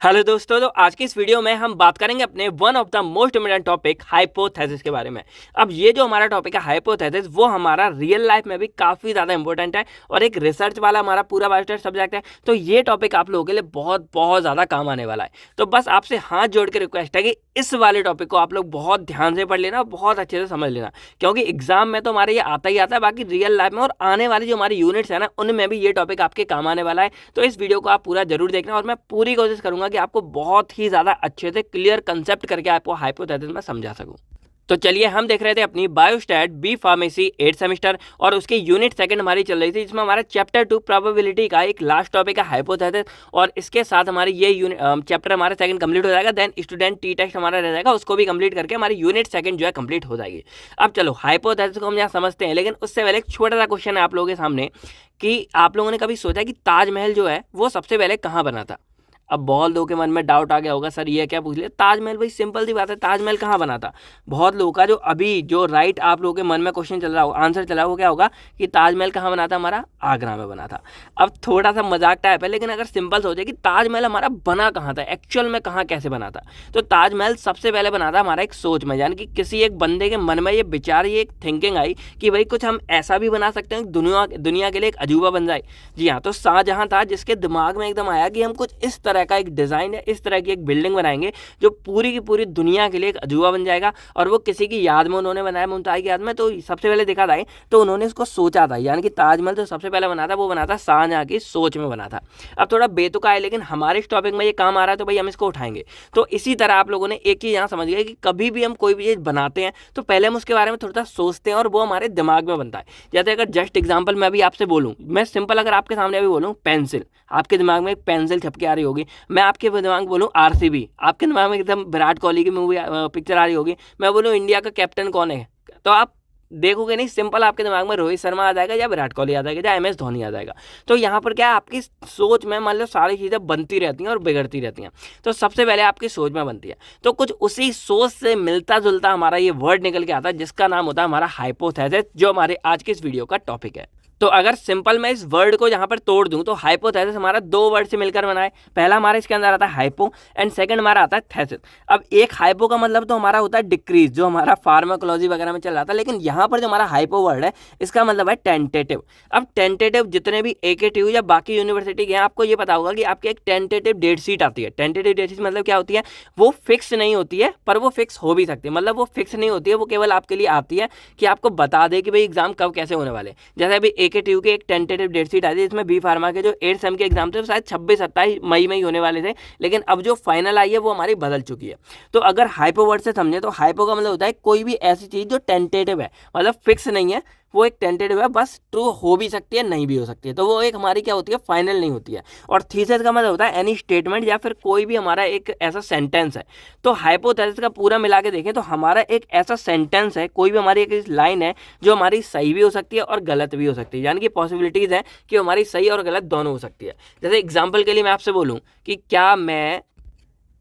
Hello दोस्तों, तो आज की इस वीडियो में हम बात करेंगे अपने one of the most important topic hypothesis के बारे में। अब ये जो हमारा टॉपिक है हाइपोथेसिस, वो हमारा रियल लाइफ में भी काफ़ी ज़्यादा इंपॉर्टेंट है और एक रिसर्च वाला हमारा पूरा बायोस्टैट सब्जेक्ट है। तो ये टॉपिक आप लोगों के लिए बहुत बहुत ज़्यादा काम आने वाला है। तो बस आपसे हाथ जोड़ के रिक्वेस्ट है कि इस वाले टॉपिक को आप लोग बहुत ध्यान से पढ़ लेना और बहुत अच्छे से समझ लेना, क्योंकि एग्जाम में तो हमारे ये आता ही आता है, बाकी रियल लाइफ में और आने वाली जो हमारी यूनिट्स है ना, उनमें भी ये टॉपिक आपके काम आने वाला है। तो इस वीडियो को आप पूरा जरूर देखना और मैं पूरी कोशिश करूंगा कि आपको बहुत ही ज़्यादा अच्छे से क्लियर कंसेप्ट करके आपको हाइपोथेसिस में समझा सकूं। तो चलिए, हम देख रहे थे अपनी biostat B pharmacy 8th semester और उसकी यूनिट सेकंड हमारी चल रही थी, जिसमें हमारा चैप्टर 2 प्रोबेबिलिटी का एक लास्ट टॉपिक है हाइपोथेसिस। और इसके साथ हमारी ये चैप्टर हमारा सेकंड कंप्लीट हो जाएगा। देन स्टूडेंट टी टेस्ट हमारा रह जाएगा, उसको भी कंप्लीट करके हमारी यूनिट सेकंड जो है कंप्लीट हो जाएगी। अब चलो, हाइपोथेसिस को हम यहाँ समझते हैं, लेकिन उससे पहले एक छोटा सा क्वेश्चन है आप लोगों के सामने कि आप लोगों ने कभी सोचा कि ताजमहल जो है वो सबसे पहले कहाँ बना था? अब बहुत लोगों के मन में डाउट आ गया होगा, सर ये क्या पूछ लिया, ताजमहल भाई सिंपल सी बात है, ताजमहल कहाँ बना था? बहुत लोगों का जो अभी जो राइट आप लोगों के मन में क्वेश्चन चल रहा होगा, आंसर चला वो क्या होगा कि ताजमहल कहाँ बना था? हमारा आगरा में बना था। अब थोड़ा सा मजाक टाइप है, लेकिन अगर सिंपल सोचे कि ताजमहल हमारा बना कहाँ था, एक्चुअल में कहाँ कैसे बना था, तो ताजमहल सबसे पहले बना था हमारा एक सोच में, यानी कि किसी एक बंदे के मन में ये विचार, ये एक थिंकिंग आई कि भाई कुछ हम ऐसा भी बना सकते हैं दुनिया के लिए एक अजूबा बन जाए। जी हाँ, तो शाहजहां था जिसके दिमाग में एकदम आया कि हम कुछ इस तरह का एक डिज़ाइन, इस तरह की एक बिल्डिंग बनाएंगे जो पूरी की पूरी दुनिया के लिए एक अजूबा बन जाएगा। और वो किसी की याद में उन्होंने बनाया, मुमताज़ की याद में। तो सबसे पहले देखा था तो उन्होंने इसको सोचा था, यानी कि ताजमहल जो सबसे पहले बना था वो बना था शाहजहां की सोच में बना था। अब थोड़ा बेतुका है, लेकिन हमारे इस टॉपिक में ये काम आ रहा है, तो भाई हम इसको उठाएंगे। तो इसी तरह आप लोगों ने एक चीज़ यहाँ समझ गए कि कभी भी हम कोई भी चीज़ बनाते हैं तो पहले हम उसके बारे में थोड़ा सा सोचते हैं और वो हमारे दिमाग में बनता है। जैसे अगर जस्ट एग्जाम्पल मैं अभी आपसे बोलूँ, मैं सिंपल अगर आपके सामने अभी बोलूँ पेंसिल, आपके दिमाग में एक पेंसिल छपके आ रही होगी। मैं आपके दिमाग बोलूँ आरसीबी, आपके दिमाग में एकदम विराट कोहली की मूवी पिक्चर आ रही होगी। मैं बोलूँ इंडिया का कैप्टन कौन है, तो आप देखोगे नहीं, सिंपल आपके दिमाग में रोहित शर्मा आ जाएगा या विराट कोहली आ जाएगा या MS धोनी आ जाएगा। तो यहाँ पर क्या है, आपकी सोच में मान लो सारी चीज़ें बनती रहती हैं और बिगड़ती रहती हैं। तो सबसे पहले आपकी सोच में बनती है, तो कुछ उसी सोच से मिलता जुलता हमारा ये वर्ड निकल के आता है, जिसका नाम होता है हमारा हाइपोथेसिस, जो हमारे आज की इस वीडियो का टॉपिक है। तो अगर सिंपल मैं इस वर्ड को यहाँ पर तोड़ दूं, तो हाइपोथेसिस हमारा दो वर्ड से मिलकर बना है। पहला हमारा इसके अंदर आता है हाइपो एंड सेकंड हमारा आता है थेसिस। अब एक हाइपो का मतलब तो हमारा होता है डिक्रीज, जो हमारा फार्माकोलॉजी वगैरह में चल रहा था, लेकिन यहाँ पर जो हमारा हाइपो वर्ड है इसका मतलब है टेंटेटिव। अब टेंटेटिव जितने भी AKTU या बाकी यूनिवर्सिटी के हैं, आपको ये पता होगा कि आपकी एक टेंटेटिव डेट शीट आती है। टेंटेटिव डेट शीट मतलब क्या होती है? वो फिक्स नहीं होती है, पर वो फिक्स हो भी सकती है। मतलब वो फिक्स नहीं होती है, वो केवल आपके लिए आती है कि आपको बता दे कि भाई एग्जाम कब कैसे होने वाले। जैसे अभी AKTU के एक टेंटेटिव डेट शीट आई थी, इसमें बी फार्मा के जो 8th सेम के एग्जाम थे वो शायद 26-27 मई में ही होने वाले थे, लेकिन अब जो फाइनल आई है वो हमारी बदल चुकी है। तो अगर हाइपो वर्ड से समझे, तो हाइपो का मतलब होता है कोई भी ऐसी चीज़ जो टेंटेटिव है, मतलब फिक्स नहीं है, वो एक टेंटेटिव है, बस ट्रू हो भी सकती है, नहीं भी हो सकती है, तो वो एक हमारी क्या होती है, फाइनल नहीं होती है। और थीसिस का मतलब होता है एनी स्टेटमेंट या फिर कोई भी हमारा एक ऐसा सेंटेंस है। तो हाइपोथेसिस का पूरा मिला के देखें तो हमारा एक ऐसा सेंटेंस है, कोई भी हमारी एक लाइन है जो हमारी सही भी हो सकती है और गलत भी हो सकती है, यानी कि पॉसिबिलिटीज़ हैं कि हमारी सही और गलत दोनों हो सकती है। जैसे एग्जाम्पल के लिए मैं आपसे बोलूँ कि क्या मैं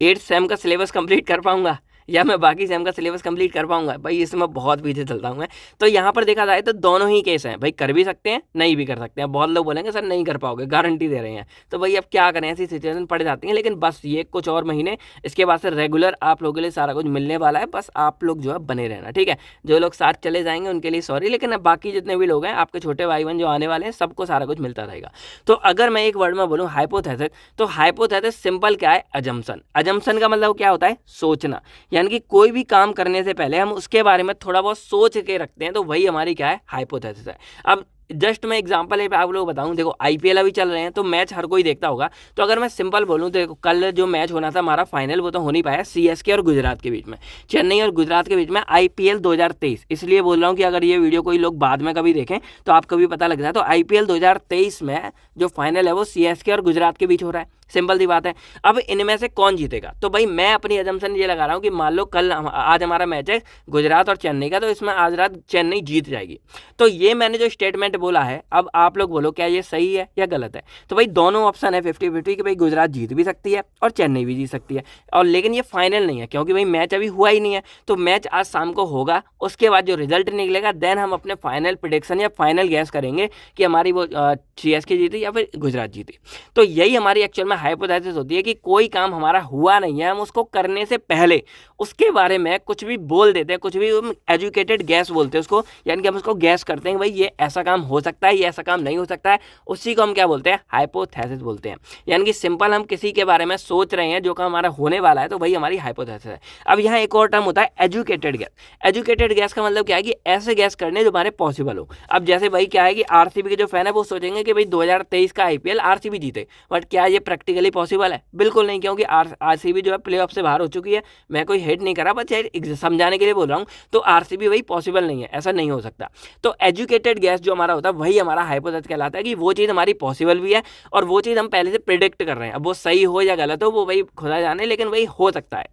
8th सेम का सिलेबस कंप्लीट कर पाऊंगा या मैं बाकी सेम का सिलेबस कंप्लीट कर पाऊंगा? भाई इसमें बहुत पीछे चलता हूँ मैं। तो यहाँ पर देखा जाए तो दोनों ही केस हैं, भाई कर भी सकते हैं, नहीं भी कर सकते हैं। बहुत लोग बोलेंगे सर नहीं कर पाओगे, गारंटी दे रहे हैं, तो भाई अब क्या करें, ऐसी सिचुएशन पड़ जाती है। लेकिन बस ये कुछ और महीने, इसके बाद से रेगुलर आप लोगों के लिए सारा कुछ मिलने वाला है, बस आप लोग जो है बने रहना, ठीक है। जो लोग साथ चले जाएंगे उनके लिए सॉरी, लेकिन अब बाकी जितने भी लोग हैं, आपके छोटे भाई बहन जो आने वाले हैं, सबको सारा कुछ मिलता रहेगा। तो अगर मैं एक वर्ड में बोलूँ हाइपोथेसिस, तो हाइपोथेसिस सिंपल क्या है, अजम्पशन। अजम्पशन का मतलब क्या होता है, सोचना, यानी कि कोई भी काम करने से पहले हम उसके बारे में थोड़ा बहुत सोच के रखते हैं, तो वही हमारी क्या है, हाइपोथेसिस है। अब जस्ट मैं एग्जांपल है आप लोग बताऊं, देखो IPL अभी चल रहे हैं, तो मैच हर कोई देखता होगा। तो अगर मैं सिंपल बोलूं, तो देखो कल जो मैच होना था हमारा फाइनल, वो तो हो नहीं पाया, CSK और गुजरात के बीच में, चेन्नई और गुजरात के बीच में, IPL 2023। इसलिए बोल रहा हूँ कि अगर ये वीडियो कोई लोग बाद में कभी देखें तो आपको भी पता लग जाए। तो IPL 2023 में जो फाइनल है वो CSK और गुजरात के बीच हो रहा है, सिंपल सी बात है। अब इनमें से कौन जीतेगा? तो भाई मैं अपनी अजम्पशन ये लगा रहा हूँ कि मान लो कल आज हमारा मैच है गुजरात और चेन्नई का, तो इसमें आज रात चेन्नई जीत जाएगी। तो ये मैंने जो स्टेटमेंट बोला है, अब आप लोग बोलो क्या ये सही है या गलत है? तो भाई दोनों ऑप्शन है 50-50 कि भाई गुजरात जीत भी सकती है और चेन्नई भी जीत सकती है। और लेकिन ये फाइनल नहीं है, क्योंकि भाई मैच अभी हुआ ही नहीं है। तो मैच आज शाम को होगा, उसके बाद जो रिजल्ट निकलेगा, देन हम अपने फाइनल प्रेडिक्शन या फाइनल गैस करेंगे कि हमारी वो CSK जीती या फिर गुजरात जीती। तो यही हमारी एक्चुअल में में हाइपोथेसिस होती है कि कोई काम हमारा हुआ नहीं है, हम उसको करने से पहले उसके बारे में कुछ भी बोल देते हैं, कुछ भी एजुकेटेड गैस बोलते हैं उसको, यानी कि हम उसको गैस करते हैं कि भाई ये ऐसा काम हो सकता है, ये ऐसा काम नहीं हो सकता है, उसी को हम क्या बोलते हैं, हाइपोथेसिस बोलते हैं। यानी कि सिंपल हम किसी के बारे में सोच रहे हैं जो काम हमारा होने वाला है, तो वही हमारी हाइपोथेसिस है। अब यहाँ एक और टर्म होता है एजुकेटेड गैस। एजुकेटेड गैस का मतलब क्या है कि ऐसे गैस करने जो हमारे पॉसिबल हो। अब जैसे भाई क्या है कि आरसीबी के जो फैन है वो सोचेंगे कि भाई 2023 का आईपीएल आरसीबी जीते, बट क्या ये प्रैक्टिकली पॉसिबल है? बिल्कुल नहीं, क्योंकि आरसीबी जो है प्लेऑफ से बाहर हो चुकी है। मैं कोई हेट नहीं कर रहा, बस समझाने के लिए बोल रहा हूँ। तो आरसीबी वही पॉसिबल नहीं है, ऐसा नहीं हो सकता। तो एजुकेटेड गैस जो हमारा होता है वही हमारा हाइपोथेसिस कहलाता है कि वो चीज़ हमारी पॉसिबल भी है और वो चीज़ हम पहले से प्रिडिक्ट कर रहे हैं। अब वो सही हो या गलत हो वो वही खुदा जाने, लेकिन वही हो सकता है।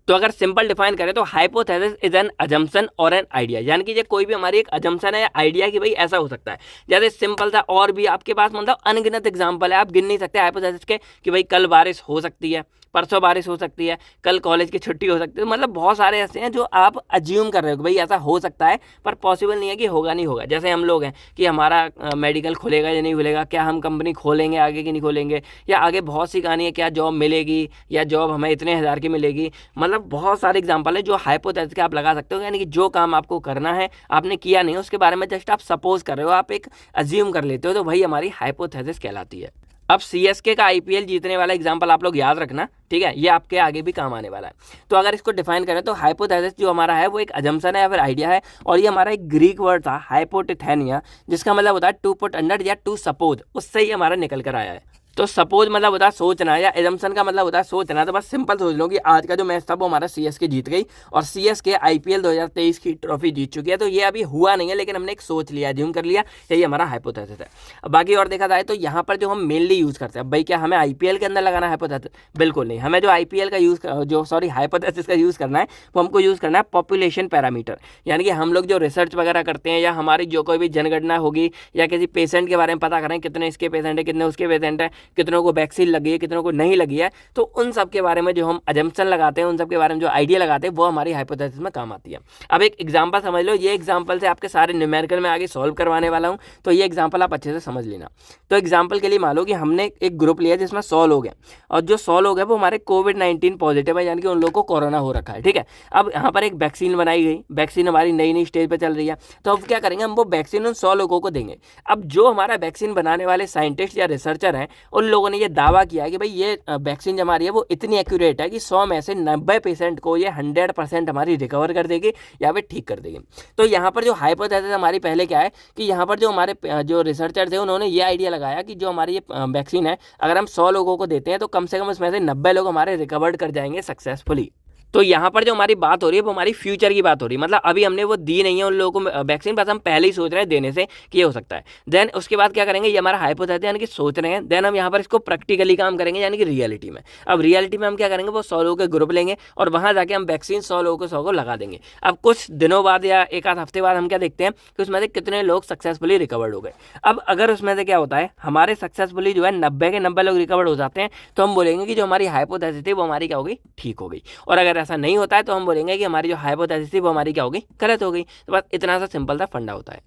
तो अगर सिंपल डिफाइन करें तो हाइपोथेसिस इज एन अजम्पशन और एन आइडिया, यानी कि ये कोई भी हमारी एक अजम्पशन है या आइडिया कि भाई ऐसा हो सकता है। जैसे सिंपल था, और भी आपके पास मतलब अनगिनत एग्जांपल है, आप गिन नहीं सकते हाइपोथेसिस के कि भाई कल बारिश हो सकती है, परसों बारिश हो सकती है, कल कॉलेज की छुट्टी हो सकती है। मतलब बहुत सारे ऐसे हैं जो आप अज्यूम कर रहे हो कि भाई ऐसा हो सकता है, पर पॉसिबल नहीं है कि होगा नहीं होगा। जैसे हम लोग हैं कि हमारा मेडिकल खुलेगा या नहीं खुलेगा, क्या हम कंपनी खोलेंगे आगे की नहीं खोलेंगे, या आगे बहुत सी कहानी है, क्या जॉब मिलेगी या जॉब हमें इतने हज़ार की मिलेगी। मतलब बहुत सारे एग्जांपल है जो हाइपोथेसिस के आप लगा सकते हो, यानी कि जो काम आपको करना है आपने किया नहीं, उसके बारे में जस्ट आप सपोज कर रहे हो, आप एक अज्यूम कर लेते हो, तो वही हमारी हाइपोथेसिस कहलाती है। अब सीएसके का आईपीएल जीतने वाला एग्जांपल आप लोग याद रखना, ठीक है, ये आपके आगे भी काम आने वाला है। तो अगर इसको डिफाइन करें तो हाइपोथेसिस जो हमारा है वो एक अजम्पशन है या फिर आइडिया है, और ये हमारा एक ग्रीक वर्ड था हाइपोटेथेनिया, जिसका मतलब होता है टू पुट अंडर या टू सपोज, उससे ही हमारा निकल कर आया है। तो सपोज मतलब होता है सोचना, या एजम्पशन का मतलब होता है सोचना। तो बस सिंपल सोच लो कि आज का जो मैच था वो हमारा सीएसके जीत गई और सीएसके आईपीएल 2023 की ट्रॉफी जीत चुकी है। तो ये अभी हुआ नहीं है, लेकिन हमने एक सोच लिया, अज्यूम कर लिया, यही हमारा हाइपोथेसिस है। अब बाकी और देखा जाए तो यहाँ पर जो हम मेनली यूज़ करते हैं, भाई क्या हमें आईपीएल के अंदर लगाना है हाइपोथेसिस? बिल्कुल नहीं। हमें जो आईपीएल का हाइपोथेसिस का यूज़ करना है वो हमको यूज़ करना है पॉपुलेशन पैरामीटर। यानी कि हम लोग जो रिसर्च वगैरह करते हैं या हमारी जो कोई भी जनगणना होगी या किसी पेशेंट के बारे में पता करें, कितने इसके पेशेंट है, कितने उसके पेशेंट है, कितनों को वैक्सीन लगी है, कितनों को नहीं लगी है, तो उन सब के बारे में जो हम अजम्पशन लगाते हैं, उन सब के बारे में जो आइडिया लगाते हैं, वो हमारी हाइपोथेसिस में काम आती है। अब एक एग्जांपल समझ लो, ये एग्जांपल से आपके सारे न्यूमेरिकल में आगे सॉल्व करवाने वाला हूं, तो ये एग्जांपल आप अच्छे से समझ लेना। तो एग्जांपल के लिए मान लो कि हमने एक ग्रुप लिया जिसमें 100 लोग हैं, और जो 100 लोग हैं वो हमारे कोविड-19 पॉजिटिव है, यानी कि उन लोगों को कोरोना हो रखा है, ठीक है। अब यहाँ पर एक वैक्सीन बनाई गई, वैक्सीन हमारी नई नई स्टेज पर चल रही है, तो अब क्या करेंगे, हम वो वैक्सीन उन 100 लोगों को देंगे। अब जो हमारा वैक्सीन बनाने वाले साइंटिस्ट या रिसर्चर हैं, उन लोगों ने ये दावा किया है कि भाई ये वैक्सीन जो हमारी है वो इतनी एक्यूरेट है कि 100 में से 90% को ये 100% हमारी रिकवर कर देगी या फिर ठीक कर देगी। तो यहाँ पर जो हाइपोथेसिस हमारी पहले क्या है कि यहाँ पर जो हमारे जो रिसर्चर थे उन्होंने ये आइडिया लगाया कि जो हमारी ये वैक्सीन है, अगर हम 100 लोगों को देते हैं तो कम से कम उसमें से 90 लोग हमारे रिकवर्ड कर जाएंगे सक्सेसफुली। तो यहाँ पर जो हमारी बात हो रही है वो हमारी फ्यूचर की बात हो रही है, मतलब अभी हमने वो दी नहीं है उन लोगों को वैक्सीन, बस हम पहले ही सोच रहे हैं देने से कि ये हो सकता है। देन उसके बाद क्या करेंगे, ये हमारा हाइपोथेसिस यानी कि सोच रहे हैं, देन हम यहाँ पर इसको प्रैक्टिकली काम करेंगे यानी कि रियलिटी में। अब रियलिटी में हम क्या करेंगे, वो 100 लोगों के ग्रुप लेंगे और वहाँ जाके हम वैक्सीन 100 लोगों को 100 को लगा देंगे। अब कुछ दिनों बाद या एक आध हफ्ते बाद हम क्या देखते हैं कि उसमें से कितने लोग सक्सेसफुली रिकवर्ड हो गए। अब अगर उसमें से क्या होता है, हमारे सक्सेसफुली जो है 90 के 90 लोग रिकवर्ड हो जाते हैं, तो हम बोलेंगे कि जो हमारी हाइपोथेसिस थी वो हमारी क्या होगी, ठीक हो गई। और अगर ऐसा नहीं होता है तो हम बोलेंगे कि हमारी जो हाइपोथेसिस थी वो हमारी क्या होगी, गलत हो गई। तो बस इतना सा सिंपल सा फंडा होता है।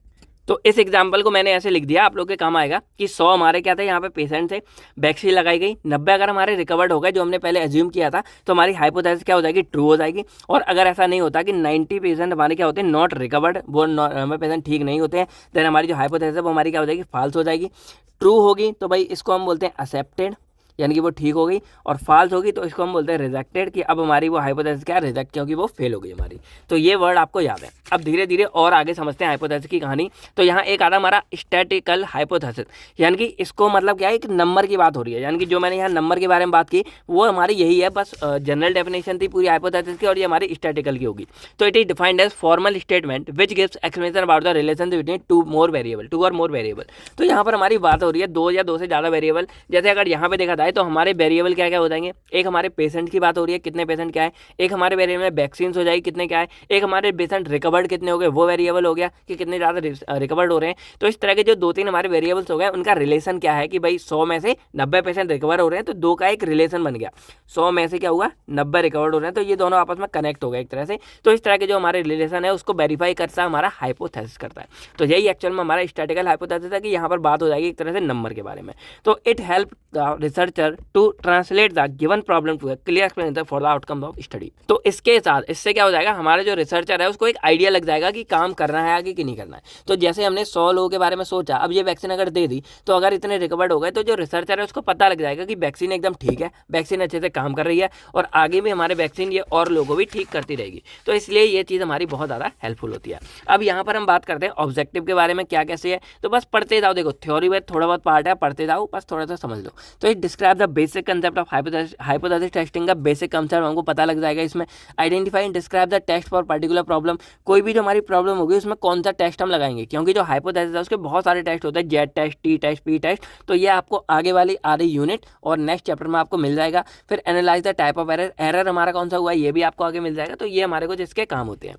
तो इस एग्जाम्पल को मैंने ऐसे लिख दिया, आप लोग के काम आएगा कि 100 हमारे क्या थे, यहाँ पे पेशेंट थे, वैक्सीन लगाई गई, 90 अगर हमारे रिकवर्ड हो गए जो हमने पहले एज्यूम किया था, तो हमारी हाइपोथेसिस क्या हो जाएगी, ट्रू हो जाएगी। और अगर ऐसा नहीं होता कि 90% हमारे क्या होते हैं, नॉट रिकवर्ड, वो हमारे पेशेंट ठीक नहीं होते हैं, देन हमारी जो हाइपोथेसिस है वो हमारी क्या हो जाएगी, फॉल्स हो जाएगी। ट्रू होगी तो भाई इसको हम बोलते हैं एक्सेप्टेड, यानी कि वो ठीक हो गई, और फॉल्स होगी तो इसको हम बोलते हैं रिजेक्टेड, कि अब हमारी वो हाइपोथेसिस क्या है, रिजेक्ट, क्योंकि वो फेल हो गई हमारी। तो ये वर्ड आपको याद है। अब धीरे धीरे और आगे समझते हैं हाइपोथेसिस की कहानी। तो यहाँ एक आता हमारा स्टैटिकल हाइपोथेसिस, यानी कि इसको मतलब क्या है, एक नंबर की बात हो रही है, यानी कि जो मैंने यहाँ नंबर के बारे में बात की वो हमारी यही है, बस जनरल डेफिनेशन थी पूरी हाइपोथेसिस की, और ये हमारी स्टैटिकल की होगी। तो it is defined as formal statement which gives explanation about the relation between two और मोर वेरिएबल। तो यहाँ पर हमारी बात हो रही है दो या दो से ज़्यादा वेरिएबल। जैसे अगर यहाँ पे देखा जाए तो हमारे वेरिएबल क्या क्या हो जाएंगे, एक हमारे पेशेंट की बात हो रही है, कितने पेशेंट क्या है, एक हमारे वेरिएबल में वैक्सीन हो जाएगी, कितने क्या है, एक हमारे पेशेंट रिकवर्ड कितने हो गए, वो वेरिएबल हो गया कि कितने ज़्यादा रिकवर्ड हो रहे हैं। तो इस तरह के जो 2-3 हमारे वेरिएबल्स हो गए, उनका रिलेशन क्या है कि भाई 100 में से 90% रिकवर हो रहे हैं, तो दो का एक रिलेशन बन गया। 100 में से क्या हुआ, 90 रिकवर्ड हो रहे हैं, तो ये दोनों आपस में कनेक्ट हो गए एक तरह से। तो इस तरह के जो हमारे रिलेशन है उसको वेरीफाई करता है हमारा हाइपोथेसिस करता है। तो यही एक्चुअल में हमारा स्टैटिकल हाइपोथेसिस है कि यहाँ पर बात हो जाएगी एक तरह से नंबर के बारे में। तो it help research researcher to translate the given problem to a clear explanation for the outcome of study. तो इसके साथ इससे क्या हो जाएगा, हमारा जो रिसर्चर है उसको एक आइडिया लग जाएगा कि काम करना है आगे कि नहीं करना है। तो जैसे हमने 100 लोगों के बारे में सोचा, अब ये वैक्सीन अगर दे दी तो अगर इतने रिकवर्ड हो गए तो जो रिसर्चर है उसको पता लग जाएगा कि वैक्सीन एकदम ठीक है, वैक्सीन अच्छे से काम कर रही है और आगे भी हमारे वैक्सीन ये और लोगों को भी ठीक करती रहेगी। तो इसलिए ये चीज़ हमारी बहुत ज़्यादा हेल्पफुल होती है। अब यहाँ पर हम बात करते हैं ऑब्जेक्टिव के बारे में, क्या कैसे है। तो बस पढ़ते जाओ, देखो थ्योरी में थोड़ा बहुत पार्ट है, पढ़ते जाओ, बस थोड़ा सा समझ लो। तो it describe the basic concept of hypothesis testing का बेसिक कंसेप्ट हमको पता लग जाएगा इसमें। Identify and describe the test for particular problem, कोई भी जो हमारी प्रॉब्लम होगी उसमें कौन सा टेस्ट हम लगाएंगे, क्योंकि जो हाइपोथेसिस है उसके बहुत सारे टेस्ट होते हैं, Z test, T test, P test. तो ये आपको आगे वाली आधी यूनिट और नेक्स्ट चैप्टर में आपको मिल जाएगा। फिर analyse the type of error, error हमारा कौन सा हुआ है ये भी आपको आगे मिल जाएगा। तो ये हमारे को जिसके काम होते हैं।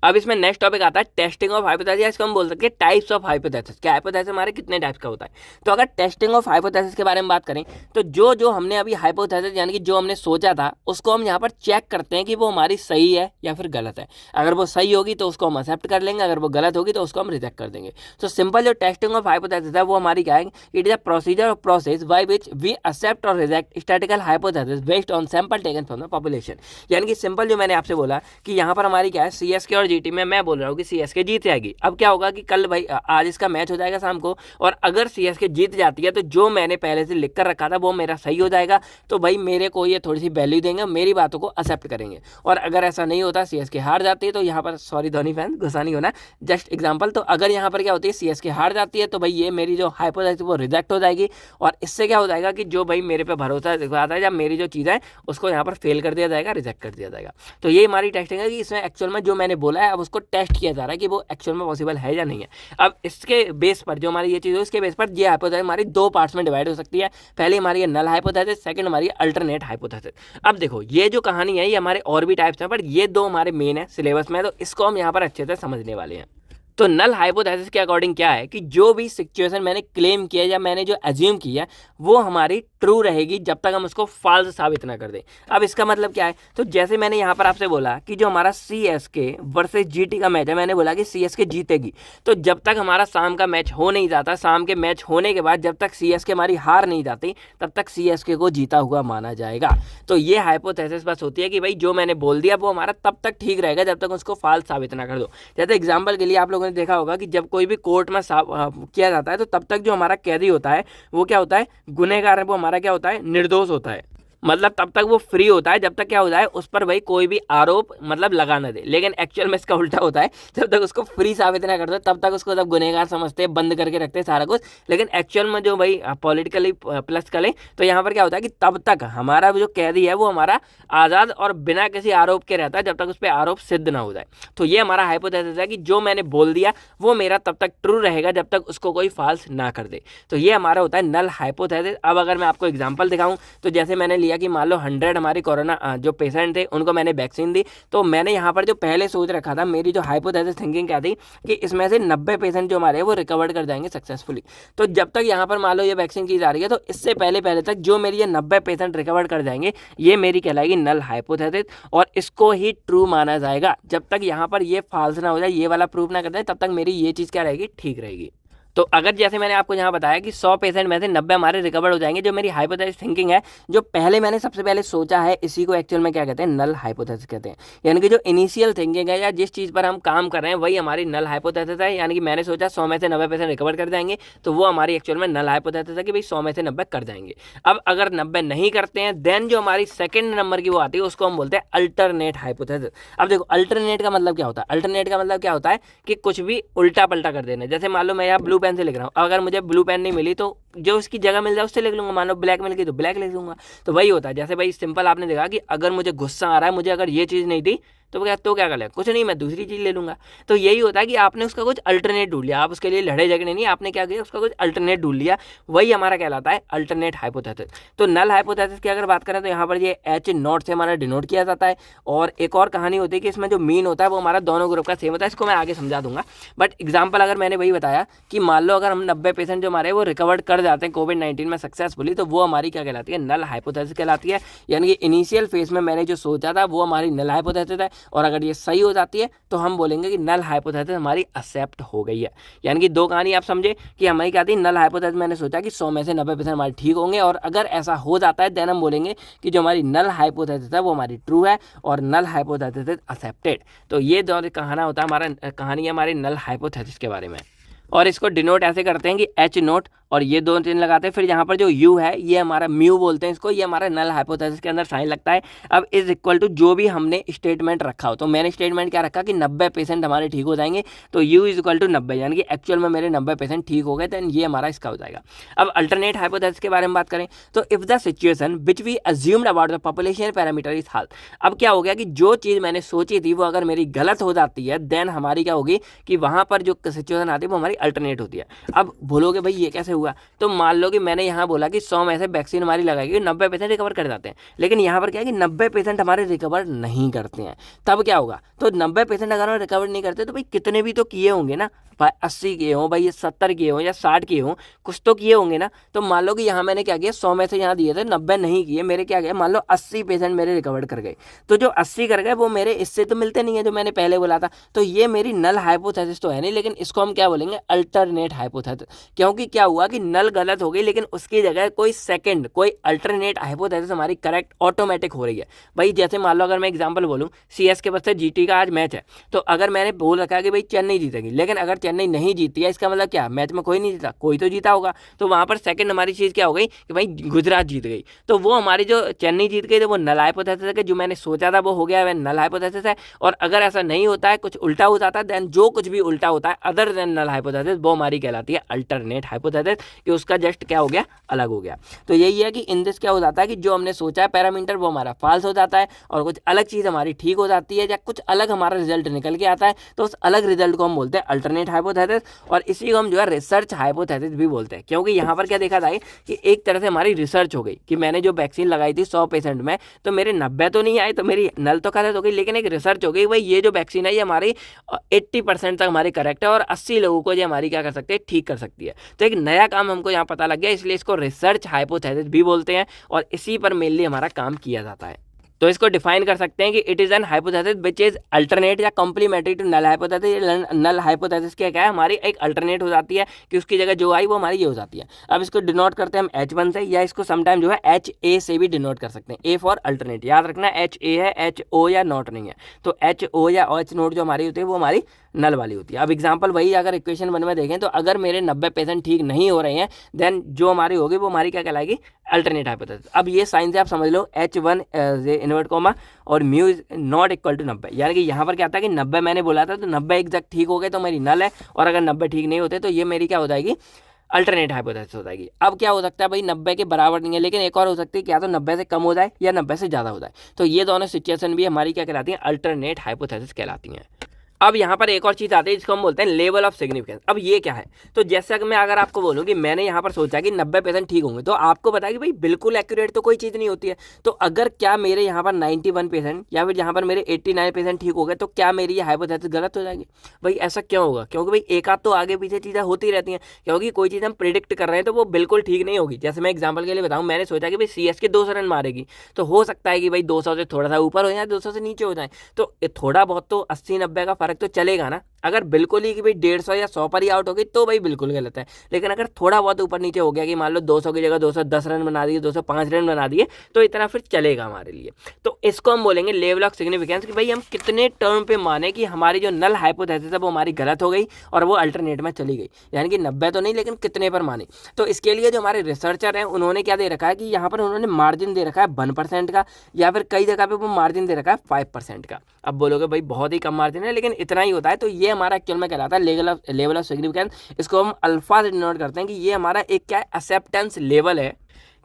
अब इसमें नेक्स्ट टॉपिक आता है टेस्टिंग ऑफ हाइपोथेसिस, इसको हम बोल सकते हैं टाइप्स ऑफ हाइपोथेसिस। क्या हाइपोथेसिस हमारे कितने टाइप्स का होता है। तो अगर टेस्टिंग ऑफ हाइपोथेसिस के बारे में बात करें तो जो जो हमने अभी हाइपोथेसिस यानी कि जो हमने सोचा था उसको हम यहाँ पर चेक करते हैं कि वो हमारी सही है या फिर गलत है। अगर वो सही होगी तो उसको हम एक्सेप्ट कर लेंगे, अगर वो गलत होगी तो उसको हम रिजेक्ट कर देंगे। तो सिंपल जो टेस्टिंग ऑफ हाइपोथेसिस है वो हमारी क्या है, it is a procedure of process by which we accept or reject statistical hypothesis based on sample taken from the population. यानी कि सिंपल जो मैंने आपसे बोला कि यहाँ पर हमारी क्या है, सीएसके और जीटी में मैं बोल रहा हूँ कि सीएसके जीत जाएगी। अब क्या होगा कि कल भाई आज इसका मैच हो जाएगा शाम को, और अगर सीएसके जीत जाती है तो जो मैंने पहले से लिख कर रखा था वो मेरा सही हो जाएगा। तो भाई मेरे को ये थोड़ी सी वैल्यू देंगे, मेरी बातों को एक्सेप्ट करेंगे। और अगर ऐसा नहीं होता, सीएसके हार जाती है, तो यहाँ पर सॉरी धोनी फैन गुस्सा नहीं होना, जस्ट एग्जाम्पल। तो अगर यहाँ पर क्या होती है, सीएसके हार जाती है तो भाई ये मेरी जो हाइपोथेसिस वो रिजेक्ट हो जाएगी। और इससे क्या हो जाएगा कि जो भाई मेरे पे भरोसा दिखाता है या मेरी जो चीज़ है उसको यहाँ पर फेल कर दिया जाएगा, रिजेक्ट कर दिया जाएगा। तो ये हमारी टेस्टिंग है कि इसमें एक्चुअल में जो मैंने बोला है अब उसको टेस्ट किया जा रहा है कि वो एक्चुअल में पॉसिबल है या नहीं है। अब इसके बेस पर जो हमारी ये चीज़ है उसके बेस पर ये हाइपोथेसिस हमारी दो पार्ट्स में डिवाइड हो सकती है। पहले हमारी नल हाइपोथेसिस, सेकंड हमारी अल्टरनेट हाइपोथेसिस। अब देखो ये जो कहानी है ये हमारे और भी टाइप्स हैं, पर ये दो हमारे मेन है सिलेबस में, तो इसको हम यहाँ पर अच्छे से समझने वाले हैं। तो नल हाइपोथेसिस के अकॉर्डिंग क्या है कि जो भी सिचुएशन मैंने क्लेम किया या मैंने जो एज्यूम किया वो हमारी ट्रू रहेगी जब तक हम उसको फॉल्स साबित ना कर दें। अब इसका मतलब क्या है, तो जैसे मैंने यहाँ पर आपसे बोला कि जो हमारा सीएसके वर्सेस जीटी का मैच है, मैंने बोला कि सीएसके जीतेगी। तो जब तक हमारा शाम का मैच हो नहीं जाता, शाम के मैच होने के बाद जब तक सीएसके हमारी हार नहीं जाती तब तक सीएसके को जीता हुआ माना जाएगा। तो ये हाइपोथेसिस बस होती है कि भाई जो मैंने बोल दिया वो हमारा तब तक ठीक रहेगा जब तक उसको फॉल्स साबित ना कर दो। जैसे एग्जाम्पल के लिए आप लोगों ने देखा होगा कि जब कोई भी कोर्ट में किया जाता है तो तब तक जो हमारा कैदी होता है वो क्या होता है, गुनहगार है, वो हमारा क्या होता है, निर्दोष होता है। मतलब तब तक वो फ्री होता है जब तक क्या हो जाए उस पर भाई कोई भी आरोप मतलब लगा न दे। लेकिन एक्चुअल में इसका उल्टा होता है, जब तक उसको फ्री साबित ना कर दो तब तक उसको सब गुनहगार समझते हैं, बंद करके रखते हैं सारा कुछ। लेकिन एक्चुअल में जो भाई पॉलिटिकली प्लस करें तो यहाँ पर क्या होता है कि तब तक हमारा जो कैदी है वो हमारा आज़ाद और बिना किसी आरोप के रहता है जब तक उस पर आरोप सिद्ध ना हो जाए। तो ये हमारा हाइपोथेसिस है कि जो मैंने बोल दिया वो मेरा तब तक ट्रू रहेगा जब तक उसको कोई फॉल्स ना कर दे। तो ये हमारा होता है नल हाइपोथेसिस। अब अगर मैं आपको एग्जाम्पल दिखाऊं तो जैसे मैंने लिया कि मान लो 100 हमारी कोरोना जो पेशेंट थे उनको मैंने वैक्सीन दी, तो मैंने यहाँ पर जो पहले सोच रखा था, मेरी जो हाइपोथेसिस थिंकिंग क्या थी कि इसमें से 90 पेशेंट जो हमारे वो रिकवर कर जाएंगे सक्सेसफुली। तो जब तक यहाँ पर मान लो ये वैक्सीन की जा रही है तो इससे पहले तक जो मेरी ये 90 पेशेंट रिकवर कर जाएंगे ये मेरी कहलाएगी नल हाइपोथेसिस, और इसको ही ट्रू माना जाएगा जब तक यहाँ पर ये फॉल्स ना हो जाए, ये वाला प्रूफ ना कर जाए, तब तक मेरी ये चीज़ क्या रहेगी, ठीक रहेगी। तो अगर जैसे मैंने आपको यहाँ बताया कि 100 पेशेंट में से 90 हमारे रिकवर हो जाएंगे, जो मेरी हाइपोथेसिस थिंकिंग है, जो पहले मैंने सबसे पहले सोचा है, इसी को एक्चुअल में क्या कहते हैं, नल हाइपोथेसिस कहते हैं। यानी कि जो इनिशियल थिंकिंग है या जिस चीज़ पर हम काम कर रहे हैं वही हमारी नल हाइपोथेसिस है। यानी कि मैंने सोचा 100 में से 90 पेशेंट रिकवर कर जाएंगे, तो वो हमारी एक्चुअल में नल हाइपोथेसिस है कि भाई 100 में से 90 कर जाएंगे। अब अगर 90 नहीं करते हैं देन जो हमारी सेकेंड नंबर की वो आती है उसको हम बोलते हैं अल्टरनेट हाइपोथेसिस। अब देखो अल्टरनेट का मतलब क्या होता है, अल्टरनेट का मतलब क्या होता है कि कुछ भी उल्टा पलटा कर देना। जैसे मान लो मैं यहाँ ब्लू पेन से लिख रहा हूँ, अगर मुझे ब्लू पेन नहीं मिली तो जो उसकी जगह मिल जाए उससे लिख लूंगा। मान लो ब्लैक मिल गई तो ब्लैक लिख लूंगा। तो वही होता है, जैसे भाई सिंपल आपने देखा कि अगर मुझे गुस्सा आ रहा है, मुझे अगर ये चीज़ नहीं दी तो क्या कर ले, कुछ नहीं, मैं दूसरी चीज़ ले लूँगा। तो यही होता है कि आपने उसका कुछ अल्टरनेट ढूंढ लिया, आप उसके लिए लड़े झगड़े नहीं, आपने क्या किया, उसका कुछ अल्टरनेट ढूंढ लिया, वही हमारा कहलाता है अल्टरनेट हाइपोथेसिस। तो नल हाइपोथेसिस की अगर बात करें तो यहाँ पर ये H0 से हमारा डिनोट किया जाता है। और एक और कहानी होती है कि इसमें जो मीन होता है वो हमारा दोनों ग्रुप का सेम होता है, इसको मैं आगे समझा दूंगा। बट एग्जाम्पल अगर मैंने वही बताया कि मान लो अगर हम 90 पेशेंट जो हमारे वो रिकवर कर कर जाते हैं कोविड-19 में सक्सेसफुली, तो वो हमारी क्या कहलाती है, नल हाइपोथेसिस कहलाती है। यानी कि इनिशियल फेज में मैंने जो सोचा था वो हमारी नल हाइपोथेसिस है, और अगर ये सही हो जाती है तो हम बोलेंगे कि नल हाइपोथेसिस हमारी एक्सेप्ट हो गई है। यानी कि दो कहानी आप समझे कि हमारी क्या थी, नल हाइपोथेसिस मैंने सोचा कि 100 में से 90% हमारे ठीक होंगे, और अगर ऐसा हो जाता है देन हम बोलेंगे कि जो हमारी नल हाइपोथेसिस है वो हमारी ट्रू है और नल हाइपोथेसिस इज एक्सेप्टेड। तो ये दोनों कहाना होता है हमारा, कहानी है हमारी नल हाइपोथेसिस के बारे में। और इसको डिनोट ऐसे करते हैं कि एच नोट और ये दो चिन्ह लगाते हैं, फिर यहाँ पर जो यू है ये हमारा म्यू बोलते हैं इसको, ये हमारा नल हाइपोथेसिस के अंदर साइन लगता है। अब इज इक्वल टू जो भी हमने स्टेटमेंट रखा हो, तो मैंने स्टेटमेंट क्या रखा कि 90% हमारे ठीक हो जाएंगे, तो यू इज इक्वल टू 90, यानी कि एक्चुअल में मेरे 90% ठीक हो गए, देन ये हमारा इसका हो जाएगा। अब अल्टरनेट हाइपोथेसिस के बारे में बात करें तो if the situation which we assumed about the population parameter is हाल, अब क्या हो गया कि जो चीज़ मैंने सोची थी वो अगर मेरी गलत हो जाती है देन हमारी क्या होगी कि वहाँ पर जो सिचुएशन आती है वो हमारी अल्टरनेट होती है। अब बोलोगे भाई ये कैसे हुआ, तो मान लो कि मैंने यहाँ बोला कि 100 में से वैक्सीन हमारी लगाएगी 90% रिकवर कर जाते हैं, लेकिन यहाँ पर क्या है कि 90% हमारे रिकवर नहीं करते हैं, तब क्या होगा, तो 90% अगर हम रिकवर नहीं करते तो भाई कितने भी तो किए होंगे ना, भाई 80 किए हों, भाई 70 किए हों या 60 किए हों, कुछ तो किए होंगे ना। तो मान लो कि यहाँ मैंने क्या किया, 100 में से यहाँ दिए थे 90 नहीं किए, मेरे क्या गए, मान लो 80% मेरे रिकवर कर गए, तो जो 80 कर गए वो मेरे इससे तो मिलते नहीं है जो मैंने पहले बोला था, तो ये मेरी नल हाइपोथेसिस तो है नहीं, लेकिन इसको हम क्या बोलेंगे, अल्टरनेट हाइपोथेसिस। क्योंकि क्या हुआ कि नल गलत हो गई लेकिन उसकी जगह कोई सेकंड कोई अल्टरनेट हाइपोथेसिस हमारी करेक्ट ऑटोमेटिक हो रही है। भाई जैसे मान लो अगर मैं एग्जांपल बोलूं, सीएसके वर्सेस जीटी का आज मैच है, तो अगर मैंने बोल रखा कि भाई चेन्नई जीतेगी, लेकिन अगर चेन्नई नहीं जीती है इसका मतलब क्या, मैच में कोई नहीं जीता, कोई तो जीता होगा, तो वहां पर सेकंड हमारी चीज क्या हो गई कि भाई गुजरात जीत गई, तो वो हमारी जो चेन्नई जीत गई तो वो नल हाइपोथेसिस है, जो मैंने सोचा था वो हो गया, वह नल हाइपोथेसिस है। और अगर ऐसा नहीं होता है, कुछ उल्टा हो जाता है, देन जो कुछ भी उल्टा होता है अदर देन नल हाइपोथेसिस वो हमारी कहलाती है अल्टरनेट हाइपोथेसिस, कि उसका जस्ट क्या हो गया, अलग हो गया। तो यही है कि इन दिस क्या हो जाता है कि जो हमने सोचा है पैरामीटर वो हमारा फॉल्स हो जाता है, और कुछ अलग चीज़ हमारी ठीक हो जाती है, या कुछ अलग हमारा रिजल्ट निकल के आता है, तो उस अलग रिजल्ट को हम बोलते हैं अल्टरनेट हाइपोथेसिस, और इसी को हम जो है रिसर्च हाइपोथेसिस भी बोलते हैं। क्योंकि यहाँ पर क्या देखा था कि एक तरह से हमारी रिसर्च हो गई कि मैंने जो वैक्सीन लगाई थी 100% में, तो मेरे 90 तो नहीं आए, तो मेरी नल तो गलत हो गई, लेकिन एक रिसर्च हो गई भाई ये जो वैक्सीन है ये हमारी 80% तक हमारी करेक्ट है, और 80 लोगों को ये हमारी क्या कर सकते हैं, ठीक कर सकती है। तो एक नया काम हमको यहाँ पता लग गया, इसलिए इसको रिसर्च हाइपोथेसिस भी बोलते हैं, और इसी पर मेनली हमारा काम किया जाता है। तो इसको डिफाइन कर सकते हैं कि it is an hypothesis which is alternate या complementary to null hypothesis. Null hypothesis क्या है, हमारी एक अल्टरनेट हो जाती है कि उसकी जगह जो आई वो हमारी ये हो जाती है। अब इसको डिनोट करते हैं हम H1 से, या इसको समटाइम जो है HA से भी डिनोट कर सकते हैं, A फॉर अल्टरनेट। याद रखना HA है, HO या नॉट नहीं है, तो HO या OH नोट जो हमारी होती है वो हमारी नल वाली होती है। अब एग्जांपल वही, अगर इक्वेशन 1 में देखें तो अगर मेरे 90% ठीक नहीं हो रहे हैं देन जो हमारी होगी वो हमारी क्या कहलाएगी, अल्टरनेट हाइपोथेसिस। अब ये साइन से आप समझ लो H1 इनवर्ट कोमा और mu is not equal to 90, यानी कि यहाँ पर क्या आता है कि 90 मैंने बोला था तो 90 एग्जैक्ट ठीक हो गए तो मेरी नल है, और अगर 90 ठीक नहीं होते तो ये मेरी क्या हो जाएगी, अल्टरनेट हाइपोथेसिस हो जाएगी। अब क्या हो सकता है भाई 90 के बराबर नहीं है, लेकिन एक और हो सकती है क्या, तो 90 से कम हो जाए या 90 से ज़्यादा हो जाए, तो ये दोनों सिचुएशन भी हमारी क्या कहलाती हैं, अल्टरनेट हाइपोथेसिस कहलाती हैं। अब यहाँ पर एक और चीज़ आती है जिसको हम बोलते हैं लेवल ऑफ सिग्निफिकेंस। अब ये क्या है, तो जैसे कि मैं अगर आपको बोलूँ कि मैंने यहाँ पर सोचा कि 90% ठीक होंगे, तो आपको पता है कि भाई बिल्कुल एक्यूरेट तो कोई चीज़ नहीं होती है, तो अगर क्या मेरे यहाँ पर 91% या फिर यहाँ पर मेरे 89% ठीक हो गए, तो क्या मेरी ये हाइपोथेसिस गलत हो जाएगी। भाई ऐसा क्यों होगा, क्योंकि भाई एक आध तो आगे पीछे चीज़ें होती रहती हैं, क्योंकि कोई चीज़ हम प्रिडिक्ट कर रहे हैं तो वो बिल्कुल ठीक नहीं होगी। जैसे मैं एग्जाम्पल के लिए बताऊँ, मैंने सोचा कि भाई CSK 200 रन मारेगी, तो हो सकता है कि भाई 200 से थोड़ा सा ऊपर हो जाए, 200 से नीचे हो जाए, तो थोड़ा बहुत तो 80-90 का फर्क तो चलेगा ना। अगर बिल्कुल ही कि भाई 150 या 100 पर ही आउट हो गई तो भाई बिल्कुल गलत है, लेकिन अगर थोड़ा बहुत ऊपर नीचे हो गया कि मान लो 200 की जगह 210 रन बना दिए, 205 रन बना दिए, तो इतना फिर चलेगा हमारे लिए। तो इसको हम बोलेंगे लेवल ऑफ सिग्निफिकेंस, कि भाई हम कितने टर्म पे माने कि हमारी जो नल हाइपोथेसिस है वो हमारी गलत हो गई और वो अल्टरनेट में चली गई, यानी कि 90 तो नहीं लेकिन कितने पर माने। तो इसके लिए जो हमारे रिसर्चर हैं उन्होंने क्या दे रखा है कि यहाँ पर उन्होंने मार्जिन दे रखा है 1% का, या फिर कई जगह पे वो मार्जिन दे रखा है 5% का। अब बोलोगे भाई बहुत ही कम मार्जिन है, लेकिन इतना ही होता है, तो ये हमारा एक्चुअल में कहलाता है लेवल ऑफ सिग्निफिकेंस। इसको हम अल्फा से डिनोट करते हैं कि ये हमारा एक क्या है, एक्सेप्टेंस लेवल है,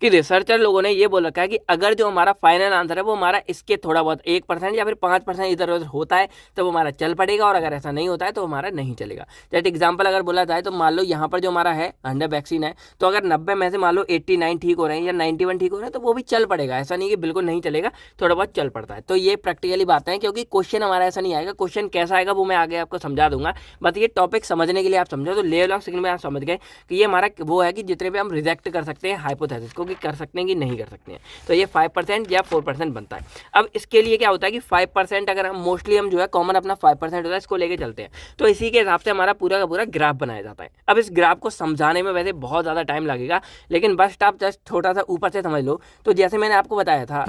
कि रिसर्चर लोगों ने ये बोल रखा है कि अगर जो हमारा फाइनल आंसर है वो हमारा इसके थोड़ा बहुत 1% या फिर 5% इधर उधर होता है तो वो हमारा चल पड़ेगा, और अगर ऐसा नहीं होता है तो हमारा नहीं चलेगा। जैसे एग्जाम्पल अगर बोला जाए तो मान लो यहाँ पर जो हमारा है 100 वैक्सीन है, तो अगर 90 में से मान लो 89 ठीक हो रहे हैं या 91 ठीक हो रहे हैं तो वो भी चल पड़ेगा, ऐसा नहीं कि बिल्कुल नहीं चलेगा, थोड़ा बहुत चल पड़ता है। तो ये प्रैक्टिकली बात है, क्योंकि क्वेश्चन हमारा ऐसा नहीं आएगा, क्वेश्चन कैसा आएगा वो मैं आगे आपको समझा दूंगा, बट ये टॉपिक समझने के लिए आप समझो। तो लेवल ऑफ सिग्निफिकेंस में आप समझ गए कि ये हमारा वो है कि जितने भी हम रिजेक्ट कर सकते हैं हाइपोथेसिस को, कि कर सकते हैं कि नहीं कर सकते हैं, तो ये 5% या 4% बनता है। अब इसके लिए क्या होता है कि 5% अगर हम मोस्टली हम जो है कॉमन अपना 5% होता है, इसको लेके चलते हैं, तो इसी के हिसाब से हमारा पूरा का पूरा ग्राफ बनाया जाता है। अब इस ग्राफ को समझाने में वैसे बहुत ज़्यादा टाइम लगेगा, लेकिन बस आप जस्ट छोटा सा ऊपर से समझ लो। तो जैसे मैंने आपको बताया था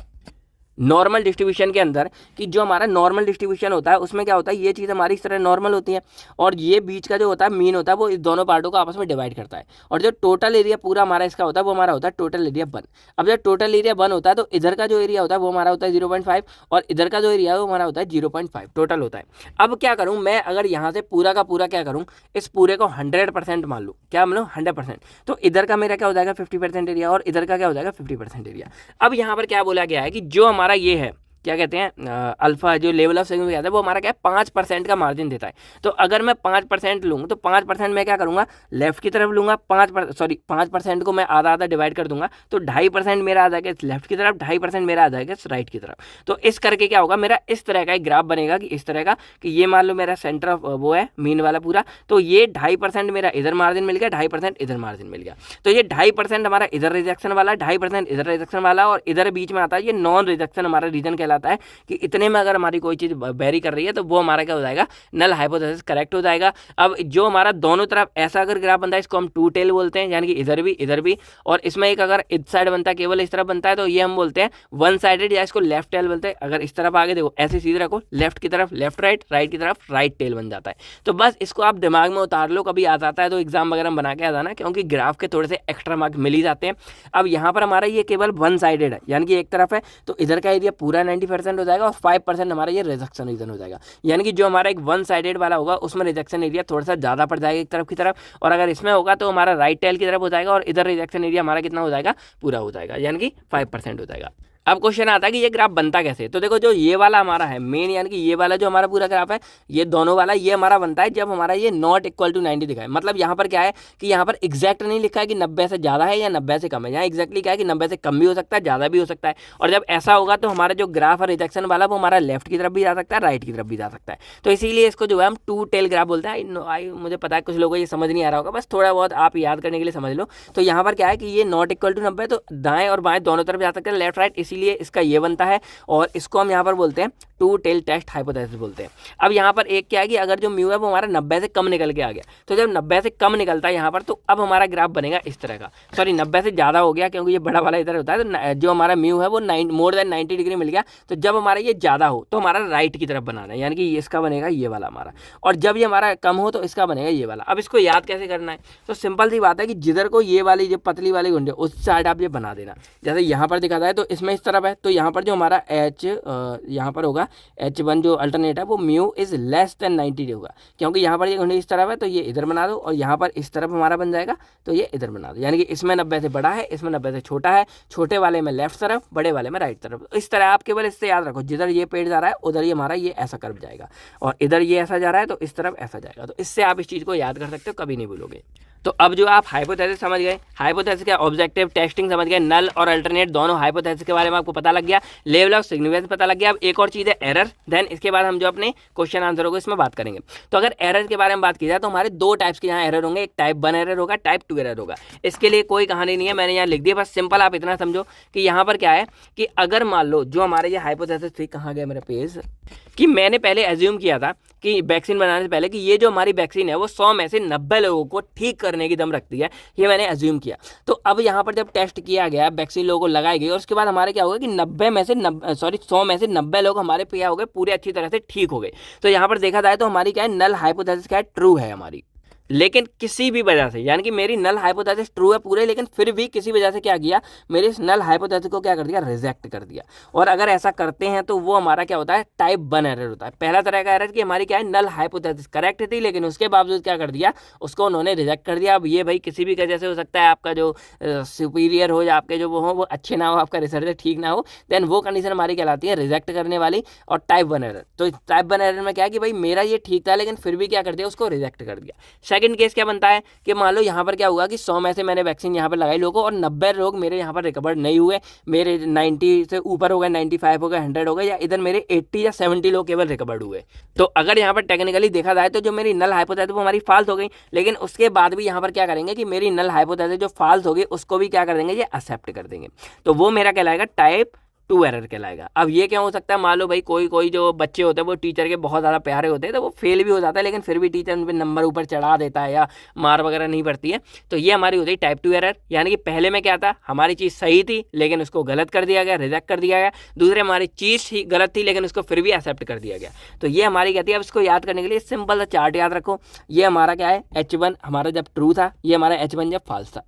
नॉर्मल डिस्ट्रीब्यूशन के अंदर कि जो हमारा नॉर्मल डिस्ट्रीब्यूशन होता है उसमें क्या होता है, ये चीज़ हमारी इस तरह नॉर्मल होती है, और ये बीच का जो होता है मीन होता है वो इस दोनों पार्टों को आपस में डिवाइड करता है, और जो टोटल एरिया पूरा हमारा इसका होता है वो हमारा होता है टोटल एरिया 1। अब जब टोटल एरिया 1 होता है तो इधर का जो एरिया होता है वो हमारा होता है 0.5, और इधर का जो एरिया है वो हमारा होता है 0.5 टोटल होता है। अब क्या करूँ मैं, अगर यहाँ से पूरा का पूरा क्या करूँ, इस पूरे को 100% मान लूँ, क्या मान लो 100%, तो इधर का मेरा क्या हो जाएगा 50% एरिया, और इधर का क्या हो जाएगा 50% एरिया। अब यहाँ पर क्या बोला गया है कि जो हमारा ये है क्या कहते हैं अल्फा, जो लेवल ऑफ सिग्निफिकेंस है वो हमारा क्या है 5% का मार्जिन देता है। तो अगर मैं 5% लूँगा तो 5% मैं क्या करूँगा लेफ्ट की तरफ लूँगा, 5% को मैं आधा आधा डिवाइड कर दूंगा, तो 2.5% मेरा आ जाएगा लेफ्ट की तरफ, 2.5% मेरा आ जाएगा राइट की तरफ। तो इस करके क्या होगा, मेरा इस तरह का एक ग्राफ बनेगा कि इस तरह का, कि ये मान लो मेरा सेंटर ऑफ वो है मीन वाला पूरा, तो ये 2.5% मेरा इधर मार्जिन मिल गया, 2.5% इधर मार्जिन मिल गया। तो ये 2.5% हमारा इधर रिजेक्शन वाला, 2.5% इधर रिजेक्शन वाला, और इधर बीच में आता है ये नॉन रिजेक्शन हमारा रीजन कहलाता है, कि इतने में अगर हमारी कोई चीज़ वेरी कर रही है तो वो हमारा क्या हो जाएगा, नल हाइपोथेसिस करेक्ट हो जाएगा। अब जो हमारा दोनों तरफ ऐसा अगर ग्राफ बनता है इसको हम टू टेल बोलते हैं, यानी कि इधर भी, और इसमें एक अगर इस साइड बनता है केवल इस तरफ बनता है तो ये हम बोलते हैं वन साइडेड, या इसको लेफ्ट टेल बोलते हैं। अगर इस तरफ आगे देखो ऐसे सीधे रखो, लेफ्ट की तरफ लेफ्ट राइट, राइट की तरफ राइट टेल बन जाता है। तो बस इसको आप दिमाग में उतार लो, कभी आ जाता है तो एग्जाम वगैरह में बना के आ जाना, क्योंकि ग्राफ के थोड़े से एक्स्ट्रा मार्क मिल ही जाते हैं। अब यहाँ पर हमारा ये केवल वन साइडेड है, यानी कि एक तरफ है, तो इधर का एरिया पूरा 90% हो जाएगा, और 5% हमारा ये रिजेक्शन रीजन हो जाएगा, यानी कि जो हमारा एक वन साइडेड वाला होगा उसमें रिजेक्शन एरिया थोड़ा सा ज़्यादा पड़ जाएगा एक तरफ की तरफ, और अगर इसमें होगा तो हमारा राइट टेल की तरफ हो जाएगा, और इधर रिजेक्शन एरिया हमारा कितना हो जाएगा, पूरा हो जाएगा, यानी कि 5% हो जाएगा। अब क्वेश्चन आता है कि ये ग्राफ बनता कैसे। तो देखो जो ये वाला हमारा है मेन, यानी कि ये वाला जो हमारा पूरा ग्राफ है, ये दोनों वाला ये हमारा बनता है जब हमारा ये नॉट इक्वल टू 90 दिखाए। मतलब यहाँ पर क्या है कि यहाँ पर एग्जैक्ट नहीं लिखा है कि 90 से ज़्यादा है या 90 से कम है, यहाँ एग्जैक्टली क्या है कि 90 से कम भी हो सकता है, ज़्यादा भी हो सकता है। और जब ऐसा होगा तो हमारा जो ग्राफ है रिजेक्शन वाला वो हमारा लेफ्ट की तरफ भी जा सकता है, राइट की तरफ भी जा सकता है। तो इसीलिए इसको जो है हम टू टेल ग्राफ बोलते हैं। मुझे पता है कुछ लोगों को ये समझ नहीं आ रहा होगा, बस थोड़ा बहुत आप याद करने के लिए समझ लो। तो यहाँ पर क्या है कि ये नॉट इक्वल टू 90, तो दाएं और बाएं दोनों तरफ जा सकते हैं, लेफ्ट राइट, इसीलिए इसका ये बनता है, और इसको हम यहाँ पर बोलते हैं टू टेल टेस्ट हाइपोथेसिस बोलते हैं। अब यहाँ पर एक क्या है कि अगर जो म्यू है वो हमारा 90 से कम निकल के आ गया, तो जब 90 से कम निकलता है यहाँ पर, तो अब हमारा ग्राफ बनेगा इस तरह का। सॉरी 90 से ज़्यादा हो गया क्योंकि ये बड़ा वाला इधर होता है, तो जो हमारा म्यू है वो मोर देन 90 डिग्री मिल गया। तो जब हमारा ये ज़्यादा हो तो हमारा राइट की तरफ बनाना है, यानी कि इसका बनेगा ये वाला हमारा, और जब ये हमारा कम हो तो इसका बनेगा ये वाला। अब इसको याद कैसे करना है, तो सिंपल सी बात है कि जिधर को ये वाली जो पतली वाली गुंडे उस साइड आप ये बना देना। जैसे यहाँ पर दिखाता है तो इसमें इस तरफ है, तो यहाँ पर जो हमारा एच यहाँ पर होगा H1 जो अल्टरनेट है वो म्यू इज लेस देन 90 होगा, क्योंकि यहाँ पर ये घुंडी इस तरफ है तो ये इधर बना दो, और यहाँ पर इस तरफ हमारा बन जाएगा तो ये इधर बना दो, यानी कि इसमें 90 से बड़ा है, इसमें 90 से छोटा है, छोटे वाले में लेफ्ट तरफ, बड़े वाले में राइट तरफ। इस तरह आप केवल इससे याद रखो, जिधर ये पेड़ जा रहा है उधर ये हमारा ये ऐसा कर्व जाएगा, और इधर ये ऐसा जा रहा है तो इस तरफ ऐसा जाएगा। तो इससे आप इस चीज़ को याद कर सकते हो, कभी नहीं भूलोगे। तो अब जो आप हाइपोथेसिस समझ गए, हाइपोथेसिस का ऑब्जेक्टिव टेस्टिंग समझ गए, नल और अल्टरनेट दोनों हाइपोथेसिस के बारे में आपको पता लग गया, लेवल ऑफ सिग्निफिकेंस पता लग गया। अब एक और चीज़ है एरर, देन इसके बाद हम जो अपने क्वेश्चन आंसर होगा इसमें बात करेंगे। तो अगर एरर के बारे में बात की जाए तो हमारे दो टाइप्स के यहाँ एरर होंगे, एक टाइप 1 एरर होगा, टाइप 2 एरर होगा। इसके लिए कोई कहानी नहीं है, मैंने यहाँ लिख दिया, बस सिंपल आप इतना समझो कि यहाँ पर क्या है कि अगर मान लो जो हमारे ये हाइपोथेसिस थी, कहाँ गया मेरा पेज, कि मैंने पहले एज्यूम किया था कि वैक्सीन बनाने से पहले कि ये जो हमारी वैक्सीन है वो 100 में से 90 लोगों को ठीक करने की दम रखती है, ये मैंने एज्यूम किया। तो अब यहाँ पर जब टेस्ट किया गया, वैक्सीन लोगों को लगाई गई, और उसके बाद हमारे क्या होगा कि 100 में से 90 लोग हमारे क्या हो गए, पूरे अच्छी तरह से ठीक हो गए। तो यहाँ पर देखा जाए तो हमारी क्या है, नल हाइपोथेसिस क्या है, ट्रू है हमारी। लेकिन किसी भी वजह से, यानी कि मेरी नल हाइपोथेसिस ट्रू है पूरे, लेकिन फिर भी किसी वजह से क्या किया, मेरे इस नल हाइपोथेसिस को क्या कर दिया, रिजेक्ट कर दिया। और अगर ऐसा करते हैं तो वो हमारा क्या होता है, टाइप 1 एरर होता है। पहला तरह का एरर कि हमारी क्या है, नल हाइपोथेसिस करेक्ट थी लेकिन उसके बावजूद क्या कर दिया, उसको उन्होंने रिजेक्ट कर दिया। अब ये भाई किसी भी वजह से हो सकता है, आपका जो सुपीरियर हो या आपके जो वो अच्छे ना हो, आपका रिसर्च ठीक ना हो, देन वो कंडीशन हमारी कहलाती है रिजेक्ट करने वाली। और टाइप 1 एरर, तो टाइप 1 एरर में क्या है कि भाई मेरा ये ठीक था लेकिन फिर भी क्या कर दिया, उसको रिजेक्ट कर दिया। सेकंड केस क्या बनता है कि मान लो यहाँ पर क्या हुआ कि 100 में से मैंने वैक्सीन यहाँ पर लगाई लोगों को, और 90 लोग मेरे यहाँ पर रिकवर्ड नहीं हुए, मेरे 90 से ऊपर हो गए, 95 हो गए, 100 हो गए, या इधर मेरे 80 या 70 लोग केवल रिकवर्ड हुए। तो अगर यहाँ पर टेक्निकली देखा जाए तो जो मेरी नल हाइपोथेसिस वो हमारी फाल्स हो गई, लेकिन उसके बाद भी यहाँ पर क्या करेंगे कि मेरी नल हाइपोथेसिस जो फाल्स होगी उसको भी क्या कर देंगे, ये एक्सेप्ट कर देंगे। तो वो मेरा कहलाएगा टाइप 2 एरर कहलाएगा। अब ये क्या हो सकता है, मान लो भाई कोई जो बच्चे होते हैं वो टीचर के बहुत ज़्यादा प्यारे होते हैं, तो वो फेल भी हो जाता है, लेकिन फिर भी टीचर उन पर नंबर ऊपर चढ़ा देता है या मार वगैरह नहीं पड़ती है। तो ये हमारी होती है टाइप 2 एरर, यानी कि पहले में क्या था, हमारी चीज़ सही थी लेकिन उसको गलत कर दिया गया, रिजेक्ट कर दिया गया। दूसरे हमारी चीज़ ही गलत थी लेकिन उसको फिर भी एक्सेप्ट कर दिया गया। तो ये हमारी कहती है। अब इसको याद करने के लिए सिंपल सा चार्ट याद रखो। ये हमारा क्या है, H1 हमारा जब ट्रू था, ये हमारा H1 जब फॉल्स था,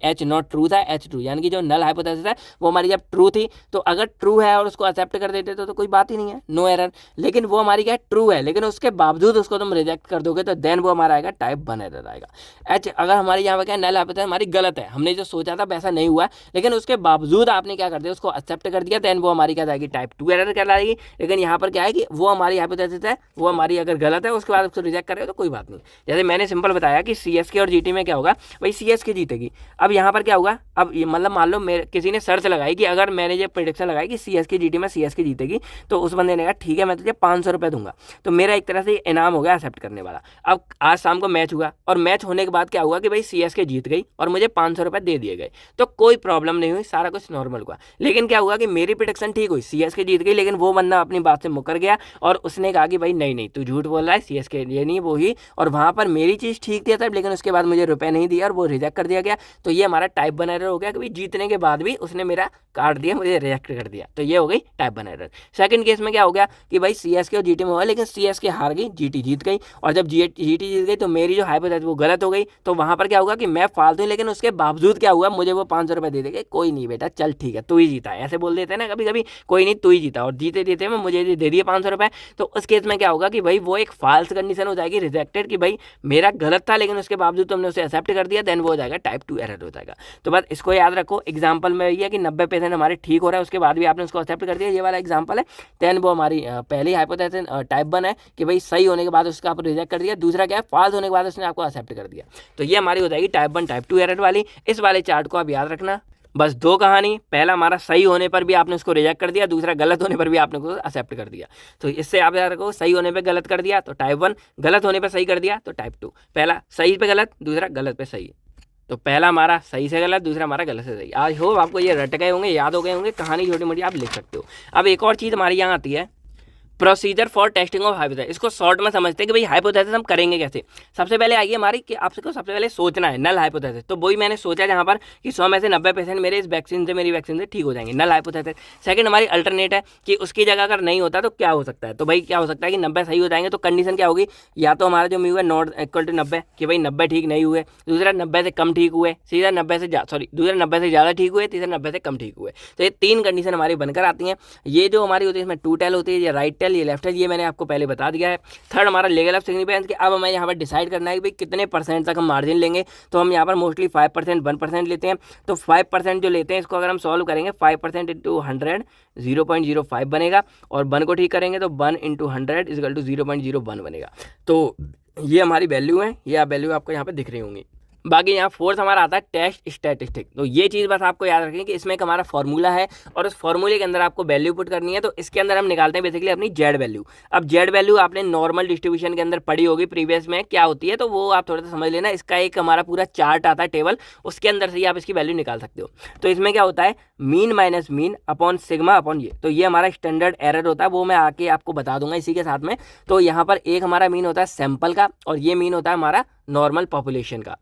H नॉट ट्रू था, H2, यानी कि जो नल हाइपोथेसिस है वो हमारी जब ट्रू थी। तो अगर ट्रू है और उसको एक्सेप्ट कर देते तो कोई बात ही नहीं है, नो एरर। लेकिन वो हमारी क्या है, ट्रू है लेकिन उसके बावजूद उसको तुम रिजेक्ट कर दोगे तो देन वो हमारा आएगा टाइप 1 एरर आएगा। एच अगर हमारी यहाँ पे क्या नल हाइपोथेसिस हमारी गलत है, हमने जो सोचा था वैसा नहीं हुआ, लेकिन उसके बावजूद आपने क्या कर दिया, उसको एक्सेप्ट कर दिया, देन वो हमारी क्या जाएगी, टाइप 2 एरर कहलाएगी। लेकिन यहाँ पर क्या है कि वो हमारी हाइपोथेसिस है, वो हमारी अगर गलत है उसके बाद उसको रिजेक्ट कर रहे हो तो कोई बात नहीं। जैसे मैंने सिंपल बताया कि CSK और GT में क्या होगा, भाई CSK जीतेगी। अब यहाँ पर क्या होगा, अब ये मतलब मान लो किसी ने सर्च लगाई कि अगर मैंने ये प्रेडिक्शन लगाई कि CSK GT में CSK जीतेगी, तो उस बंदे ने कहा ठीक है मैं तुझे 500 रुपये दूंगा, तो मेरा एक तरह से इनाम हो गया एक्सेप्ट करने वाला। अब आज शाम को मैच हुआ और मैच होने के बाद क्या हुआ कि भाई CSK जीत गई और मुझे 500 रुपये दे दिए गए, तो कोई प्रॉब्लम नहीं हुई, सारा कुछ नॉर्मल हुआ। लेकिन क्या हुआ कि मेरी प्रेडिक्शन ठीक हुई, CSK जीत गई, लेकिन वो बंदा अपनी बात से मुकर गया और उसने कहा कि भाई नहीं नहीं तू झूठ बोल रहा है, CSK ये नहीं वो ही, और वहाँ पर मेरी चीज़ ठीक थी तब, लेकिन उसके बाद मुझे रुपये नहीं दिया और वो रिजेक्ट कर दिया गया। तो ये हमारा टाइप 1 एरर हो गया कि भाई जीतने के बाद भी उसने मेरा काट दिया, मुझे रिजेक्ट कर दिया, तो ये हो गई टाइप 1 एरर। सेकंड केस में क्या हो गया कि भाई CSK और GT में हुआ, लेकिन CSK हार गई, GT जीत गई, और जब GT जीत गई तो मेरी जो हाइपोथेसिस वो गलत हो गई। तो वहाँ पर क्या होगा कि मैं फालतू हूँ, लेकिन उसके बावजूद क्या हुआ, मुझे वो 500 रुपये दे देंगे, कोई नहीं बेटा चल ठीक है तू ही जीता है, ऐसे बोल देते हैं ना कभी कभी, कोई नहीं तू ही जीता, और जीते जीते में मुझे दे दिए 500 रुपये। तो उस केस में क्या होगा कि भाई वो एक फॉल्स कंडीशन हो जाएगी, रिजेक्टेड, कि भाई मेरा गलत था लेकिन उसके बावजूद तुमने उसे एक्सेप्ट कर दिया, देन वो हो जाएगा टाइप 2 एरर हो जाएगा। तो बस इसको याद रखो। एग्जाम्पल में ये है कि 90% हमारे ठीक हो रहा है, उसके बाद भी आपने उसको एक्सेप्ट कर दिया, ये वाला एग्जाम्पल है। देन वो हमारी पहली हाइपोथेसिस टाइप 1 है कि भाई सही होने के बाद उसका आप रिजेक्ट कर दिया, दूसरा क्या है फॉल्स होने के बाद उसने आपको एक्सेप्ट कर दिया। तो ये हमारी हो जाएगी टाइप 1 टाइप 2 एरर वाली। इस वाले चार्ट को आप याद रखना। बस दो कहानी, पहला हमारा सही होने पर भी आपने उसको रिजेक्ट कर दिया, दूसरा गलत होने पर भी आपने उसको एक्सेप्ट कर दिया। तो इससे आप याद रखो, सही होने पे गलत कर दिया तो टाइप 1, गलत होने पे सही कर दिया तो टाइप 2। पहला सही पे गलत, दूसरा गलत पे सही। तो पहला हमारा सही से गलत, दूसरा हमारा गलत से सही। आज हो आपको ये रट गए होंगे, याद हो गए होंगे, कहानी छोटी मोटी आप लिख सकते हो। अब एक और चीज़ हमारी यहाँ आती है, procedure for testing of hypothesis. इसको शॉर्ट में समझते हैं कि भाई हाइपोथेसिस हम करेंगे कैसे। सबसे पहले आइए हमारी कि आपको सबसे पहले सोचना है नल हाइपोथेसिस। तो वही मैंने सोचा जहाँ पर कि 100 में से 90% मेरे इस वैक्सीन से मेरी वैक्सीन से ठीक हो जाएंगे, नल हाइपोथेसिस। सेकंड हमारी अल्टरनेट है कि उसकी जगह अगर नहीं होता तो क्या हो सकता है। तो भाई क्या हो सकता है कि 90 सही हो जाएंगे, तो कंडीशन क्या होगी, या तो हमारा जो म्यू है नॉट इक्वल टू 90 कि भाई 90 ठीक नहीं हुए, दूसरा 90 से कम ठीक हुए, दूसरा 90 से ज़्यादा ठीक हुए, तीसरा 90 से कम ठीक हुए। तो ये तीन कंडीशन हमारी बनकर आती हैं। ये जो हमारी होती है इसमें 2 टेल होती है, ये राइट टेल, ये लेफ्ट टेल, ये मैंने आपको पहले बता दिया है। थर्ड हमारा लेवल ऑफ सिग्निफिकेंस कि अब हमें यहाँ पर डिसाइड करना है कि भाई कितने परसेंट तक हम मार्जिन लेंगे। तो हम यहाँ पर मोस्टली 5% 1% लेते हैं। तो 5% जो लेते हैं इसको अगर हम सॉल्व करेंगे 5% इंटू 100 0.05 बनेगा, और 1 को ठीक करेंगे तो 1 इंटू 100 इजकल टू 0.01 बनेगा। तो ये हमारी वैल्यू है, ये वैल्यू आपको यहाँ पर दिख रही होंगी। बाकी यहाँ फोर्थ हमारा आता है टेस्ट स्टैटिस्टिक। तो ये चीज़ बस आपको याद रखें कि इसमें एक हमारा फॉर्मूला है और उस फॉर्मूले के अंदर आपको वैल्यू पुट करनी है। तो इसके अंदर हम निकालते हैं बेसिकली अपनी जेड वैल्यू। अब जेड वैल्यू आपने नॉर्मल डिस्ट्रीब्यूशन के अंदर पढ़ी होगी प्रीवियस में क्या होती है, तो वो आप थोड़ा सा समझ लेना। इसका एक हमारा पूरा चार्ट आता है टेबल, उसके अंदर से ही आप इसकी वैल्यू निकाल सकते हो। तो इसमें क्या होता है, mean minus mean upon sigma upon ये। तो ये हमारा स्टैंडर्ड एरर होता है, वो मैं आके आपको बता दूंगा इसी के साथ में। तो यहाँ पर एक हमारा मीन होता है सैंपल का और ये मीन होता है हमारा नॉर्मल पॉपुलेशन का।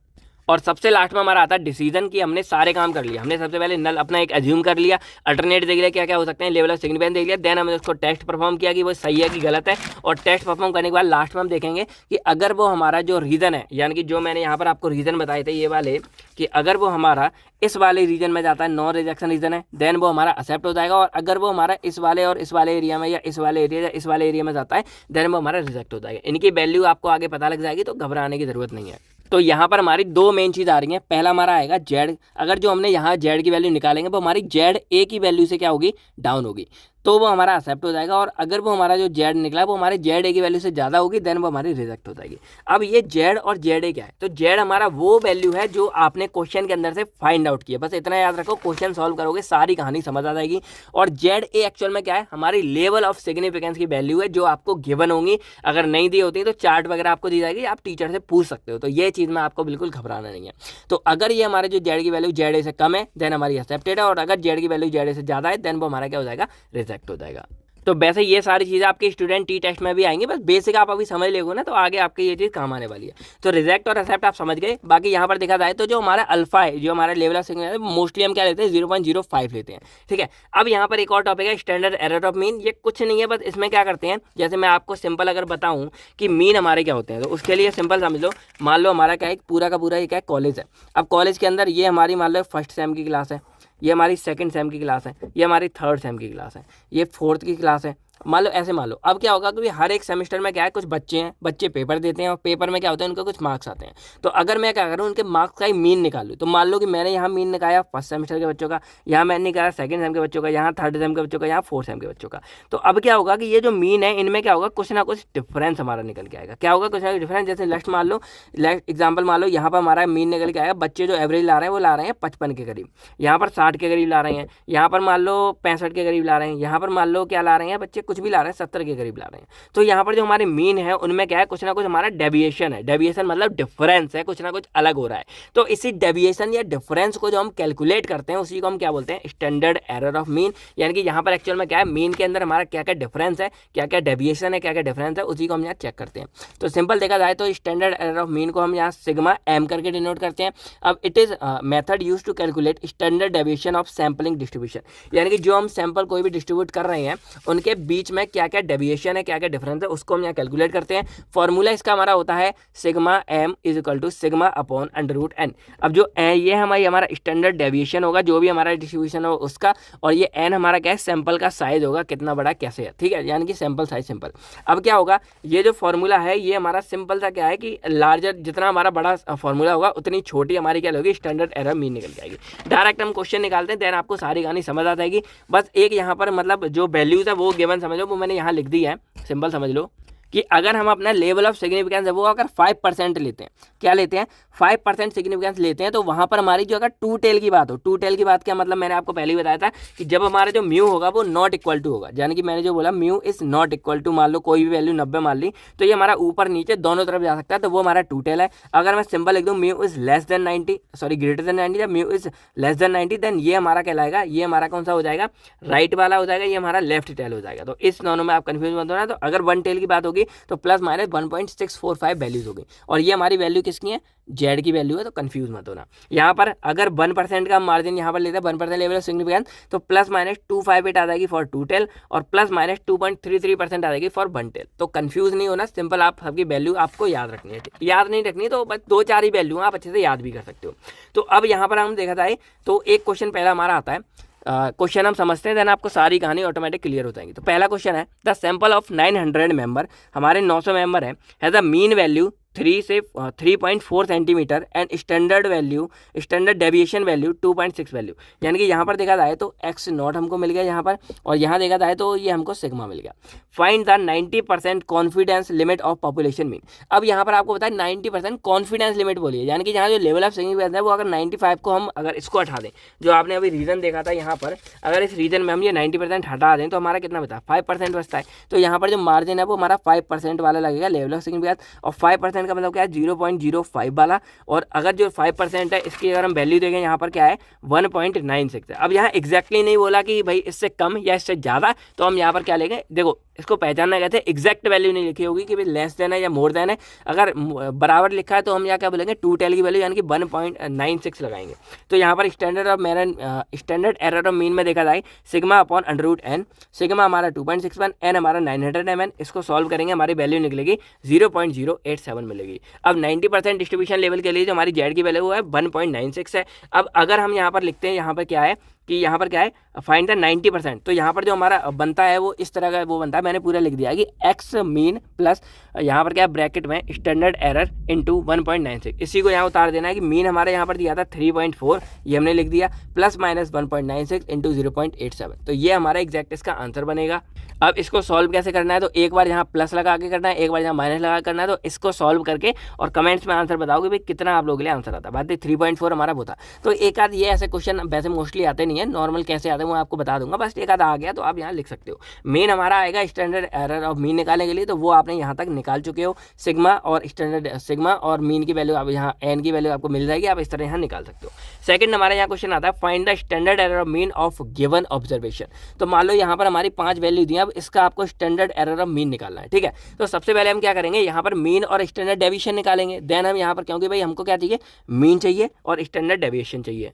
और सबसे लास्ट में हमारा आता है डिसीजन कि हमने सारे काम कर लिया। हमने सबसे पहले नल अपना एक एज्यूम कर लिया, अल्टरनेट देख लिया क्या क्या हो सकते हैं, लेवल ऑफ सिग्निफिकेंस देख लिया, देन हमने उसको टेस्ट परफॉर्म किया कि वो सही है कि गलत है। और टेस्ट परफॉर्म करने के बाद लास्ट में हम देखेंगे कि अगर वो हमारा जो रीज़न है, यानी कि जो मैंने यहाँ पर आपको रीज़न बताए थे ये वाले, कि अगर वो हमारा इस वाले रीजन में जाता है, नॉन रिजेक्शन रीजन है, देन वो हमारा एक्सेप्ट हो जाएगा। और अगर वो हमारा इस वाले और इस वाले एरिया में या इस वाले एरिया या इस वाले एरिया में जाता है, देन वो हमारा रिजेक्ट हो जाएगा। इनकी वैल्यू आपको आगे पता लग जाएगी, तो घबराने की जरूरत नहीं है। तो यहाँ पर हमारी दो मेन चीज़ आ रही है। पहला हमारा आएगा जेड, अगर जो हमने यहाँ जेड की वैल्यू निकालेंगे वो हमारी जेड ए की वैल्यू से क्या होगी, डाउन होगी, तो वो हमारा एक्सेप्ट हो जाएगा। और अगर वो हमारा जो जेड निकला वो हमारे जेड ए की वैल्यू से ज़्यादा होगी, देन वो हमारी रिजेक्ट हो जाएगी। अब ये जेड और जेड ए क्या है, तो जेड हमारा वो वैल्यू है जो आपने क्वेश्चन के अंदर से फाइंड आउट किया। बस इतना याद रखो, क्वेश्चन सॉल्व करोगे सारी कहानी समझ आ जाएगी। और जेड ए एक्चुअल में क्या है, हमारी लेवल ऑफ सिग्निफिकेंस की वैल्यू है जो आपको गिवन होंगी। अगर नहीं दी होती तो चार्ट वगैरह आपको दी जाएगी, आप टीचर से पूछ सकते हो। तो ये चीज़ में आपको बिल्कुल घबराना नहीं है। तो अगर ये हमारे जो जेड की वैल्यू जेड ए से कम है, देन हमारी एक्सेप्टेड है। और अगर जेड की वैल्यू जेड ए से ज़्यादा है, देन वो हमारा क्या हो जाएगा, रिजेक्ट हो जाएगा। तो वैसे ये सारी चीज़ें आपके स्टूडेंट टी टेस्ट में भी आएंगी, बस बेसिक आप अभी समझ लेगो ना, तो आगे आपके ये चीज़ काम आने वाली है। तो रिजेक्ट और एक्सेप्ट आप समझ गए। बाकी यहाँ पर देखा जाए तो जो हमारा अल्फा है, जो हमारा लेवल ऑफ सिग्निफिकेंस है, मोस्टली हम क्या लेते हैं, 0.05 लेते हैं। ठीक है, अब यहाँ पर एक और टॉपिक है स्टैंडर्ड एरर ऑफ मीन। ये कुछ नहीं है, बस इसमें क्या करते हैं, जैसे मैं आपको सिंपल अगर बताऊँ कि मीन हमारे क्या होते हैं, तो उसके लिए सिंपल समझ लो। मान लो हमारा क्या है, पूरा का पूरा ये क्या है, कॉलेज है। अब कॉलेज के अंदर ये हमारी मान लो फर्स्ट सेम की क्लास है, ये हमारी सेकंड सेम की क्लास है, ये हमारी थर्ड सेम की क्लास है, ये फोर्थ की क्लास है, मान लो ऐसे मान लो। अब क्या होगा कि हर एक सेमेस्टर में क्या है, कुछ बच्चे हैं, बच्चे पेपर देते हैं और पेपर में क्या होता है, उनके कुछ मार्क्स आते हैं। तो अगर मैं क्या करूँ, उनके मार्क्स का ही मीन निकालूँ, तो मान लो कि मैंने यहाँ मीन निकाला फर्स्ट सेमेस्टर के बच्चों का, यहाँ मैंने निकाला सेकंड सेम के बच्चों का, यहाँ थर्ड सेम के बच्चों का, यहाँ फोर्थ सेम के बच्चों का। तो अब क्या होगा कि ये जो मीन है, इनमें क्या होगा, कुछ ना कुछ डिफरेंस हमारा निकल के आएगा। क्या होगा, कुछ ना कुछ डिफरेंस। जैसे लेफ्ट मान लो, एग्जाम्पल मान लो, यहाँ पर हमारा मीन निकल के आएगा, बच्चे जो एवरेज ला रहे हैं वो ला रहे हैं 55 के करीब, यहाँ पर 60 के करीब ला रहे हैं, यहाँ पर मान लो 65 के करीब ला रहे हैं, यहाँ पर मान लो क्या ला रहे हैं बच्चे, कुछ भी ला रहे हैं 70 के करीब ला रहे हैं। तो यहाँ पर जो हमारे मीन है उनमें क्या है, कुछ ना कुछ हमारा डेविएशन है। डेविएशन मतलब डिफरेंस है, कुछ ना कुछ अलग हो रहा है। तो इसी डेविएशन या डिफरेंस को जो हम कैलकुलेट करते हैं, उसी को हम क्या बोलते हैं, स्टैंडर्ड एरर ऑफ मीन। यानी कि यहाँ पर एक्चुअल में क्या है, मीन के अंदर हमारा क्या क्या डिफरेंस है, क्या क्या डेविएशन है, क्या क्या डिफरेंस है, उसी को हम यहाँ चेक करते हैं। तो सिंपल देखा जाए तो स्टैंडर्ड एरर ऑफ मीन को हम यहाँ सिग्मा एम करके डिनोट करते हैं। अब it is method use to calculate standard deviation of sampling distribution. यानी कि जो हम सैंपल कोई भी डिस्ट्रीब्यूट कर रहे हैं, उनके बीच में क्या क्या डेविएशन है, क्या क्या डिफरेंस है, उसको हम यहाँ कैलकुलेट करते हैं। फॉर्मूला इसका हमारा होता है sigma M is equal to sigma upon under root n. अब जो ये हमारा स्टैंडर्ड डेविएशन होगा, जो भी हमारा डिस्ट्रीब्यूशन हो उसका, और ये एन हमारा क्या है, सैंपल का साइज होगा, कितना बड़ा कैसे है। ठीक है, यानी कि सैंपल साइज सिंपल। अब क्या होगा, ये जो फॉर्मूला है ये हमारा सिंपल सा क्या है कि लार्जर, जितना हमारा बड़ा फॉर्मूला होगा उतनी छोटी हमारी क्या होगी, स्टैंडर्ड एरर मीन निकल जाएगी। डायरेक्ट हम क्वेश्चन निकालते हैं, देन आपको सारी कहानी समझ आ जाएगी। बस एक यहाँ पर मतलब जो वैल्यूज है वो गिवन समझ लो, वो मैंने यहाँ लिख दी है, सिंपल समझ लो कि अगर हम अपना लेवल ऑफ सिग्निफिकेंस है वो अगर 5% लेते हैं, क्या लेते हैं, 5% सिग्निफिकेंस लेते हैं, तो वहाँ पर हमारी जो अगर टू टेल की बात हो, टू टेल की बात क्या मतलब, मैंने आपको पहले ही बताया था कि जब हमारा जो म्यू होगा वो नॉट इक्वल टू होगा। यानी कि मैंने जो बोला mu is not equal to, मान लो कोई भी वैल्यू 90 मान ली, तो ये हमारा ऊपर नीचे दोनों तरफ जा सकता है, तो वो हमारा टू टेल है। अगर मैं सिंपल लिख दूँ mu is less than 90, sorry greater than 90, जब mu is less than 90, then ये हमारा कहलाएगा, ये हमारा कौन सा हो जाएगा, राइट वाला हो जाएगा, ये हमारा लेफ्ट टेल हो जाएगा। तो इस दोनों में आप कंफ्यूज मत होना। तो अगर वन टेल की बात होगी तो प्लस माइनस 1.645 वैल्यूज होगी, और ये हमारी वैल्यू किसकी है, जेड की वैल्यू है, तो कंफ्यूज मत होना। यहाँ पर अगर 1% का मार्जिन यहाँ पर लेते हैं, 1% लेवल ऑफ सिग्निफिकेंस, तो प्लस माइनस 258 आ जाएगी फॉर टू टेल, और प्लस माइनस 2.33% आ जाएगी फॉर वन टेल। तो कंफ्यूज नहीं होना, सिंपल आप सबकी वैल्यू आपको याद रखनी है। याद नहीं रखनी तो बस 2-4 ही वैल्यू आप अच्छे से याद भी कर सकते हो। तो अब यहाँ पर हम देखा जाए तो एक क्वेश्चन पहला हमारा आता है, क्वेश्चन हम समझते हैं, देन आपको सारी कहानी ऑटोमेटिक क्लियर हो जाएगी। तो पहला क्वेश्चन है, द सैंपल ऑफ 900 मेंबर, हमारे 900 मेंबर है, हैज़ अ मीन वैल्यू 3 से 3.4 centimetre and standard deviation value 2.6 value. यानी कि यहाँ पर देखा जाए तो एक्स नॉट हमको मिल गया यहाँ पर, और यहाँ देखा जाए तो ये हमको सिग्मा मिल गया। Find the 90% confidence limit of population mean. अब यहाँ पर आपको बताया 90% कॉन्फिडेंस लिमिट बोलिए, यानी कि यहाँ जो लेवल ऑफ सिग्निफिकेंस है वो अगर 95 को हम अगर इसको हटा दें, जो आपने अभी रीजन देखा था यहाँ पर, अगर इस रीजन में हम ये 90% हटा दें तो हमारा कितना बचा, 5% बचता है। तो यहाँ पर जो मार्जिन है वो हमारा 5% वाला लगेगा लेवल ऑफ सिग्निफिकेंस, और 5% 5% का मतलब क्या है 0.05 वाला, और अगर जो 5% है इसकी अगर हम वैल्यू देखें यहाँ पर क्या है 1.96 है। अब यहाँ एग्जैक्टली नहीं बोला कि भाई इससे कम या इससे ज़्यादा, तो हम यहाँ पर क्या लेंगे, देखो इसको पहचानना कहते हैं एग्जैक्ट वैल्यू नहीं लिखी होगी कि भाई लेस देन है या मोर देन है। अगर बराबर लिखा है तो हम यहाँ क्या बोलेंगे टू टेल की वैल्यू यानी कि 1.96 लगाएंगे। तो यहाँ पर स्टैंडर्ड एरर ऑफ मीन में देखा जाए sigma upon under root N, sigma हमारा 2.61, एन हमारा 900 mn, इसको सॉल्व करेंगे हमारी वैल्यू निकलेगी 0.087 मिलेगी। अब 90% डिस्ट्रीब्यूशन लेवल के लिए जो हमारी जेड की वैल्यू है 1.96 है। अब अगर हम यहाँ पर लिखते हैं यहाँ पर क्या है कि यहाँ पर क्या है फाइंड द 90%, तो यहाँ पर जो हमारा बनता है वो इस तरह का वो बनता है, मैंने पूरा लिख दिया है कि एक्स मीन प्लस यहाँ पर क्या है ब्रैकेट में स्टैंडर्ड एरर इंटू 1.96, इसी को यहाँ उतार देना है कि मीन हमारे यहाँ पर दिया था 3.4, ये हमने लिख दिया, प्लस माइनस 1.96 इंटू 0.87, तो ये हमारा एग्जैक्ट इसका आंसर बनेगा। अब इसको सॉल्व कैसे करना है, तो एक बार यहाँ प्लस लगा के करना है, एक बार यहाँ माइनस लगा करना है। तो इसको सॉल्व करके और कमेंट्स में आंसर बताओगे भाई कितना आप लोगों के लिए आंसर आता है। बात 3.4 हमारा वो था। तो एक आध ये ऐसे क्वेश्चन वैसे मोस्टली आते नहीं है, नॉर्मल कैसे आते हैं वो आपको बता दूंगा, बस एक आधा आ गया तो आप यहाँ लिख सकते हो। मेन हमारा आएगा स्टैंडर्ड एरर ऑफ मीन निकालने के लिए, तो वो आपने यहाँ तक निकाल चुके हो, सिग्मा और स्टैंडर्ड सिग्मा और मीन की वैल्यू आप यहाँ एन की वैल्यू आपको मिल जाएगी, आप इस तरह यहाँ निकाल सकते हो। सेकंड हमारा यहाँ क्वेश्चन आता है find the standard error of mean of given observation. तो मान लो यहाँ पर हमारी 5 वैल्यू दी, अब इसका आपको स्टैंडर्ड एरर ऑफ मीन निकालना है, ठीक है। तो सबसे पहले हम क्या करेंगे, यहाँ पर मीन और स्टैंडर्ड डेविएशन निकालेंगे। देन हम यहाँ पर, क्योंकि भाई हमको क्या चाहिए, मीन चाहिए और स्टैंडर्ड डेविएशन चाहिए,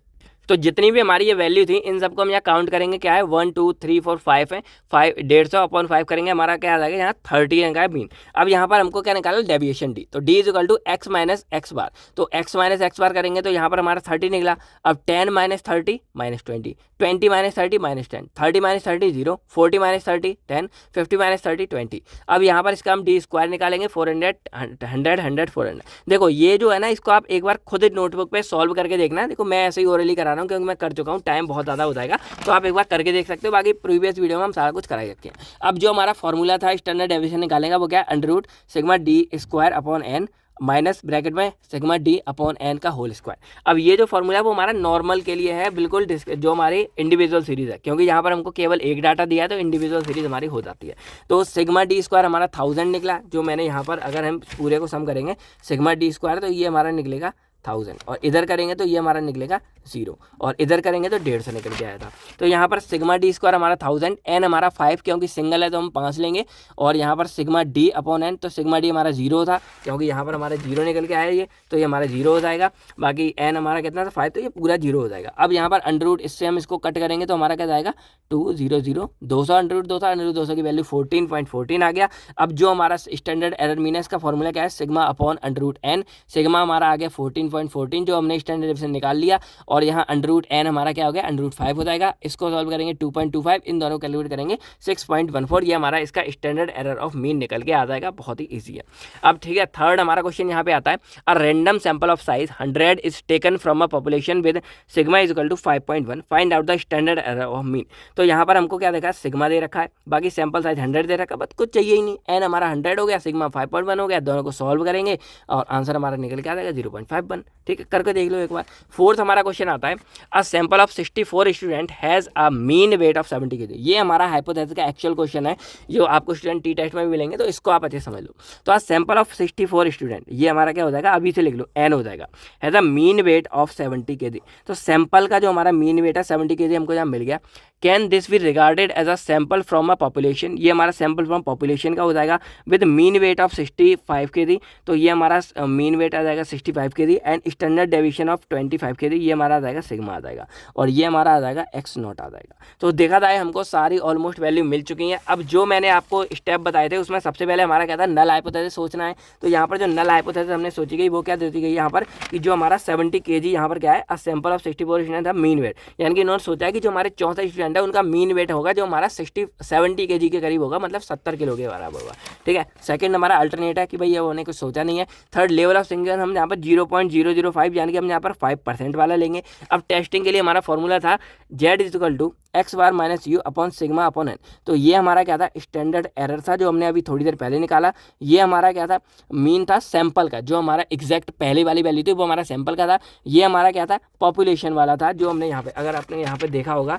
तो जितनी भी हमारी ये वैल्यू थी इन सबको हम यहाँ काउंट करेंगे, क्या है 1 2 3 4 5 है, 150 अपॉन 5 करेंगे, हमारा क्या आ जाएगा यहाँ 30 का है मीन। अब यहाँ पर हमको क्या निकाला, डेविएशन डी, तो D is equal to X minus X bar, तो एक्स माइनस एक्स बार करेंगे तो यहाँ पर हमारा 30 निकला। अब 10 minus 30 minus 20, 20 minus 30 minus 10, 30 minus 30 0, 40 minus 30 10, 50 minus 30 20। अब यहाँ पर इसका हम डी स्क्वायर निकालेंगे, 400 100 100 400। देखो ये जो है ना, इसको आप एक बार खुद नोटबुक पे सॉल्व करके देखना। देखो मैं ऐसे ही ओरली करा रहा हूँ क्योंकि मैं कर चुका हूँ, टाइम बहुत ज़्यादा हो जाएगा, तो आप एक बार करके देख सकते हो। बाकी प्रीवियस वीडियो में हम सारा कुछ करा ही रखे हैं। अब जो हमारा फॉर्मूला था स्टैंडर्ड डेविएशन निकालेगा वो क्या है, under root sigma d square upon n minus bracket में सिग्मा डी अपॉन एन का होल स्क्वायर। अब ये जो फॉर्मूला है वो हमारा नॉर्मल के लिए है, बिल्कुल जो हमारी इंडिविजुअल सीरीज है, क्योंकि यहाँ पर हमको केवल एक डाटा दिया है तो इंडिविजुअल सीरीज हमारी हो जाती है। तो सिग्मा डी स्क्वायर हमारा 1000 निकला, जो मैंने यहाँ पर अगर हम पूरे को सम करेंगे सिग्मा डी स्क्वायर तो ये हमारा निकलेगा 1000, और इधर करेंगे तो ये हमारा निकलेगा 0, और इधर करेंगे तो 150 निकल के आया था। तो यहाँ पर सिग्मा डी स्क्वायर हमारा 1000, एन हमारा 5 क्योंकि सिंगल है तो हम 5 लेंगे, और यहाँ पर सिग्मा डी अपॉन एन, तो सिग्मा डी हमारा 0 था क्योंकि यहाँ पर हमारा 0 निकल के आया ये, तो ये हमारा 0 हो जाएगा। बाकी एन हमारा कितना था 5, तो ये पूरा 0 हो जाएगा। अब यहाँ पर अंडर रूट इससे हम इसको कट करेंगे तो हमारा क्या जाएगा 200 200 अंडर रूट 200 की वैल्यू 14.14 आ गया। अब जो हमारा स्टैंडर्ड एरर मीन है इसका फॉर्मूला क्या है, sigma upon under root N, sigma हमारा आ गया 14.14 जो हमने स्टैंडर्ड डेविएशन निकाल लिया, और यहाँ अंडर रूट एन हमारा क्या हो गया, अंडर रूट 5 हो जाएगा। इसको सॉल्व करेंगे 2.25, इन दोनों कैलकुलेट करेंगे 6.14, ये हमारा इसका स्टैंडर्ड एरर ऑफ मीन निकल के आ जाएगा, बहुत ही ईजी है। अब ठीक है, थर्ड हमारा क्वेश्चन यहाँ पे आता है, a random sample of size 100 is taken from a population with sigma is equal to 5.1, find out the standard error of mean. तो यहाँ पर हमको क्या देखा है, सिग्मा दे रखा है, बाकी सैंपल साइज 100 दे रखा है, बस कुछ चाहिए ही नहीं, एन हमारा 100 हो गया, सिग्मा 5.1 हो गया, दोनों को सॉल्व करेंगे और आंसर हमारा निकल के आ जाएगा 0.51। ठीक है, करके देख लो एक बार। फोर्थ हमारा क्वेश्चन आता है, a sample of 64 student has a mean weight of 70 kg। ये हमारा हाइपोथेसिस का एक्चुअल क्वेश्चन है जो आपको स्टूडेंट टी टेस्ट में भी मिलेंगे, तो इसको आप अच्छे समझ लो। तो आज सैंपल ऑफ 64 स्टूडेंट, ये हमारा क्या हो जाएगा, अभी से लिख लो, एन हो जाएगा, has a mean weight of 70 kg। तो सैंपल का जो हमारा मीन वेट है 70 kg हमको यहाँ मिल गया। Can this be regarded as a sample from a population, ये हमारा सैंपल फ्रॉम पॉपुलेशन का हो जाएगा with mean weight of 65 kg, तो ये हमारा मीन वेट आ जाएगा 65 kg and standard deviation of 25 kg, ये हमारा आ जाएगा सिग्मा आ जाएगा, और ये हमारा आ जाएगा एक्स नॉट आ जाएगा। तो देखा जाए हमको सारी ऑलमोस्ट वैल्यू मिल चुकी हैं। अब जो मैंने आपको स्टेप बताए थे उसमें सबसे पहले हमारा क्या था, नल हाइपोथेसिस सोचना है। तो यहाँ पर जो नल हाइपोथेसिस हमने सोची गई वो क्या देती गई यहाँ पर, कि जो हमारा 70 kg यहाँ पर क्या है, अ सैंपल ऑफ 64 स्टूडेंट था मीन वेट, यानी कि इन्होंने सोचा है कि जो हमारे 64 स्टूडेंट है उनका मीन वेट होगा जो हमारा 70 kg के करीब होगा, मतलब 70 किलो के बराबर होगा। ठीक है, सेकंड हमारा अल्टरनेट है कि भाई ये होने कुछ सोचा नहीं है। थर्ड लेवल ऑफ सिंगल हम यहाँ पर 0.005 यानी कि हम यहाँ पर 5% वाला लेंगे। अब टेस्टिंग के लिए हमारा फॉर्मूला था Z is equal to X bar minus U upon sigma upon N, तो ये हमारा क्या था, स्टैंडर्ड एरर था जो हमने अभी थोड़ी देर पहले निकाला। ये हमारा क्या था, मीन था सैंपल का, जो हमारा एग्जैक्ट पहले वाली वैल्यू थी वो हमारा सैंपल का था। ये हमारा क्या था, पॉपुलेशन वाला था, जो हमने यहाँ पे, अगर आपने यहाँ पे देखा होगा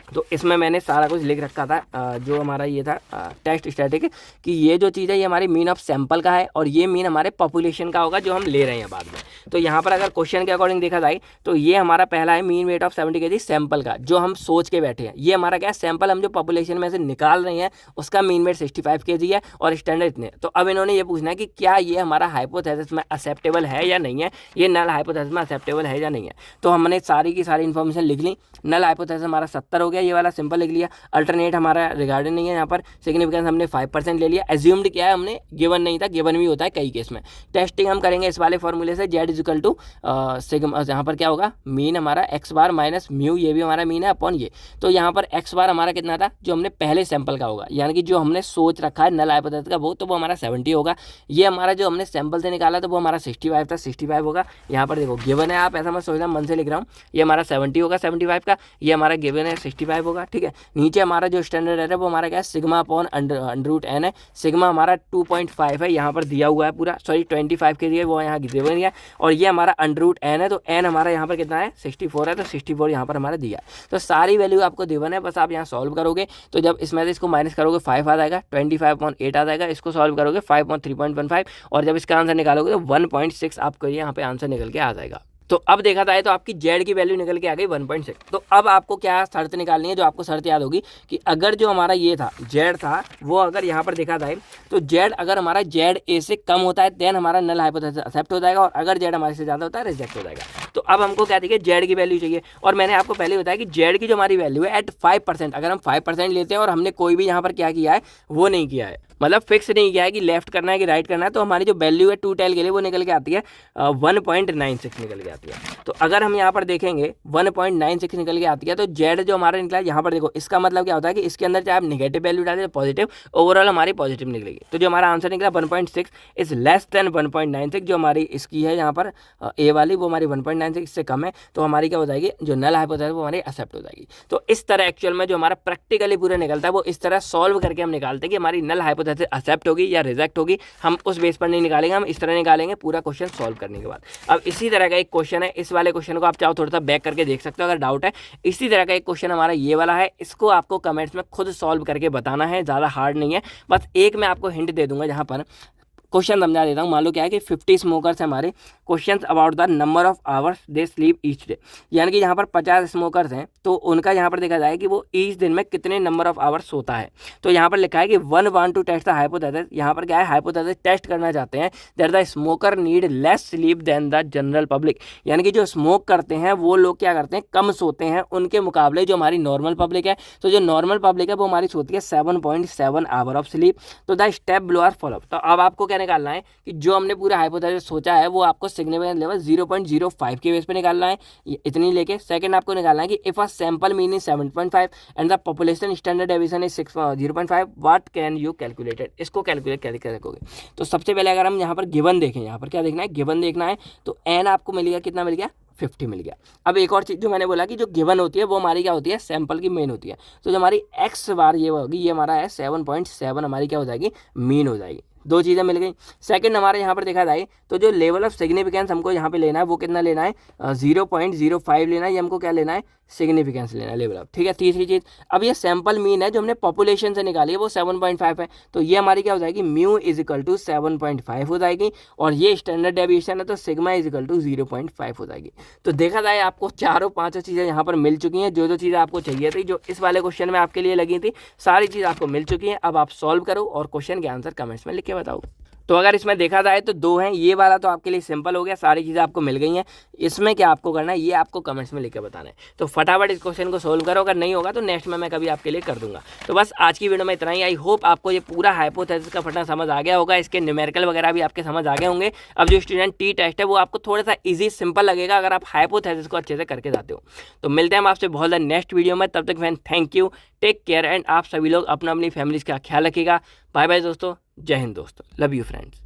तो इसमें मैंने सारा कुछ लिख रखा था जो हमारा ये था टेस्ट स्टैटिक, कि ये जो चीज़ है ये हमारी मीन ऑफ सैंपल का है और ये मीन हमारे पॉपुलेशन का होगा जो हम ले रहे हैं बाद में। तो यहाँ पर अगर क्वेश्चन के अकॉर्डिंग देखा जाए तो ये हमारा पहला है mean weight of 70 kg sample का, जो हम सोच के बैठे हैं। ये हमारा क्या है, सैंपल हम जो पॉपुलेशन में से निकाल रहे हैं उसका मीन वेट 65 kg है और स्टैंडर्ड इतने। तो अब इन्होंने ये पूछना है कि क्या ये हमारा हाइपोथेसिस में एक्सेप्टेबल है या नहीं है, ये नल हाइपोथेसिस में एक्सेप्टेबल है या नहीं है। तो हमने सारी की सारी इन्फॉर्मेशन लिख ली। नल हाइपोथेसिस हमारा 70 हो गया, ये वाला सिंपल लिख लिया। अल्टरनेट हमारा रिगार्डिंग नहीं है, यहाँ पर सिग्निफिकेंस हमने 5% ले लिया। एज्यूम्ड किया है हमने, गिवन नहीं था, गिवन भी होता है कई केस में। टेस्टिंग हम करेंगे इस वाले फॉर्मूले से, जेड इजिकल टू सिग्मा, यहाँ पर क्या होगा मीन हमारा एक्स बार माइनस म्यू, ये भी हमारा मीन है अपॉन ये। तो यहाँ पर एक्स बार हमारा कितना था, जो हमने पहले सैंपल का होगा, यानी कि जो हमने सोच रखा है नल हाइपोथेसिस का वो, तो वो हमारा 70 होगा। ये हमारा जो हमने सैंपल से निकाला तो वो हमारा 65 था, 65 होगा। यहाँ पर देखो गिवन है, आप ऐसा मत सोचना मन से लिख रहा हूँ, ये हमारा 70 होगा 75 का, ये हमारा गिवन है 65 होगा, ठीक है। नीचे हमारा जो स्टैंडर्ड एरर है वो हमारा क्या है, sigma upon under root N है। सिग्मा हमारा 2.5 है, यहाँ पर दिया हुआ है पूरा, सॉरी 25 के लिए वो यहाँ गिवन है, और ये हमारा अंडर रूट एन है। तो एन हमारा यहाँ पर कितना है 64 है, तो 64 यहाँ पर हमारा दिया है। तो सारी वैल्यू आपको गिवन है, बस आप यहाँ सॉल्व करोगे तो जब इसमें से इसको माइनस करोगे 5 आ जाएगा, 25/8 आ जाएगा। इसको सॉल्व करोगे 5/3.15, और जब इसका आंसर निकालोगे तो 1.6 आपको यहाँ पे आंसर निकल के आ जाएगा। तो अब देखा जाए तो आपकी जेड की वैल्यू निकल के आ गई 1.6। तो अब आपको क्या शर्त निकालनी है, जो आपको शर्त याद होगी कि अगर जो हमारा ये था जेड था, वो अगर यहाँ पर देखा जाए तो जेड अगर हमारा जेड ए से कम होता है देन हमारा नल हाइपोथेसिस एक्सेप्ट हो जाएगा, और अगर जेड हमारे से ज़्यादा होता है रिजेक्ट हो जाएगा। तो अब हमको क्या देखिए, जेड की वैल्यू चाहिए, और मैंने आपको पहले बताया कि जेड की जो हमारी वैल्यू है एट 5%, अगर हम 5% लेते हैं और हमने कोई भी यहाँ पर क्या किया है वो नहीं किया है, मतलब फिक्स नहीं किया है कि लेफ्ट करना है कि राइट करना है, तो हमारी जो वैल्यू है 2 टेल के लिए वो निकल के आती है 1.96 निकल के आती है। तो अगर हम यहाँ पर देखेंगे 1.96 निकल के आती है, तो जेड जो हमारा निकला है यहाँ पर देखो, इसका मतलब क्या होता है कि इसके अंदर चाहे आप नेगेटिव वैल्यू डालें पॉजिटिव, ओवरऑल हमारी पॉजिटिव निकलेगी। तो जो हमारा आंसर निकला 1.6 इज लेस देन 1.96, जो हमारी इसकी है यहाँ पर ए वाली वो हमारी 1.96 से कम है, तो हमारी क्या हो जाएगी, जो नल हाइपोथेसिस वो हमारी एक्सेप्ट हो जाएगी। तो इस तरह एक्चुअल में जो हमारा प्रैक्टिकली पूरा निकलता है वो इस तरह सॉल्व करके हम निकालते हैं कि हमारी नल हाइपोथेसिस एक्सेप्ट होगी या रिजेक्ट होगी। हम उस बेस पर नहीं निकालेंगे, हम इस तरह निकालेंगे पूरा क्वेश्चन सॉल्व करने के बाद। अब इसी तरह का एक क्वेश्चन है, इस वाले क्वेश्चन को आप चाहो थोड़ा सा बैक करके देख सकते हो अगर डाउट है। इसी तरह का एक क्वेश्चन हमारा ये वाला है, इसको आपको कमेंट्स में खुद सॉल्व करके बताना है, ज़्यादा हार्ड नहीं है। बस एक मैं आपको हिंट दे दूंगा, जहाँ पर क्वेश्चन समझा देता हूँ। मान लो क्या है कि 50 स्मोकर्स हैं हमारे, question about the number of hours they sleep each day, यानी कि यहाँ पर 50 स्मोकर्स हैं, तो उनका यहाँ पर देखा जाए कि वो ईच दिन में कितने नंबर ऑफ आवर्स सोता है। तो यहाँ पर लिखा है कि 1 want to test the hypothesis, यहाँ पर क्या है हाइपोथेसिस टेस्ट करना चाहते हैं that the smoker need less sleep than the general public, यानी कि जो स्मोक करते हैं वो लोग क्या करते हैं, कम सोते हैं उनके मुकाबले जो हमारी नॉर्मल पब्लिक है। तो जो नॉर्मल पब्लिक है वो हमारी सोती है 7.7 आवर ऑफ स्लीप। तो the step below are follow. तो अब आपको क्या निकालना है कि जो हमने पूरा हाइपोथेसिस सोचा है वो आपको सिग्निफिकेंस लेवल 0.05 के बेस पे निकालना है, इतनी लेके। सेकंड आपको निकालना है कि if a sample mean is 7.5 and the population standard deviation is 0.5 what can you calculated, इसको कैलकुलेट कैसे करोगे। तो सबसे पहले अगर हम यहाँ पर गिवन देखें, यहाँ पर क्या देखना है, गिवन देखना है। तो एन आपको मिल गया, कितना मिल गया 50 मिल गया। अब एक और चीज़ जो मैंने बोला कि जो गिवन होती है वो हमारी क्या होती है, सैंपल की मेन होती है। तो जो हमारी एक्स बार ये होगी, ये हमारा है 7.7 हमारी क्या हो जाएगी, मीन हो जाएगी। दो चीज़ें मिल गई। सेकंड हमारे यहाँ पर देखा जाए तो जो लेवल ऑफ सिग्निफिकेंस हमको यहाँ पे लेना है वो कितना लेना है, 0.05 लेना है। ये हमको क्या लेना है, सिग्निफिकेंस लेना है, लेवल ऑफ, ठीक है। तीसरी चीज़, अब ये सैंपल मीन है जो हमने पॉपुलेशन से निकाली है वो 7.5 है, तो ये हमारी क्या हो जाएगी, म्यू इज इक्वल टू 7.5 हो जाएगी, और ये स्टैंडर्ड डेविएशन है तो सिग्मा इज इक्वल टू 0.5 हो जाएगी। तो देखा जाए आपको चारों पांचों चीज़ें यहाँ पर मिल चुकी हैं, जो चीज़ें आपको चाहिए थी, जो इस वाले क्वेश्चन में आपके लिए लगी थी, सारी चीज़ आपको मिल चुकी हैं। अब आप सॉल्व करो और क्वेश्चन के आंसर कमेंट्स में लिख के बताओ। तो अगर इसमें देखा जाए तो दो हैं, ये वाला तो आपके लिए सिंपल हो गया, सारी चीज़ें आपको मिल गई हैं। इसमें क्या आपको करना है ये आपको कमेंट्स में लिख के बताना है। तो फटाफट इस क्वेश्चन को सोल्व करो, अगर नहीं होगा तो नेक्स्ट में मैं कभी आपके लिए कर दूंगा। तो बस आज की वीडियो में इतना ही। आई होप आपको ये पूरा हाइपोथेसिस का फटा समझ आ गया होगा, इसके न्यूमेरिकल वगैरह भी आपके समझ आ गए होंगे। अब जो स्टूडेंट टी टेस्ट है वो आपको थोड़ा सा ईजी सिंपल लगेगा अगर आप हाइपोथेसिस को अच्छे से करके जाते हो। तो मिलते हैं हम आपसे बहुत नेक्स्ट वीडियो में, तब तक friend thank you, take care, and आप सभी लोग अपनी फैमिलीज का ख्याल रखिएगा। बाय बाय दोस्तों, जय हिंद दोस्तों, लव यू फ्रेंड्स।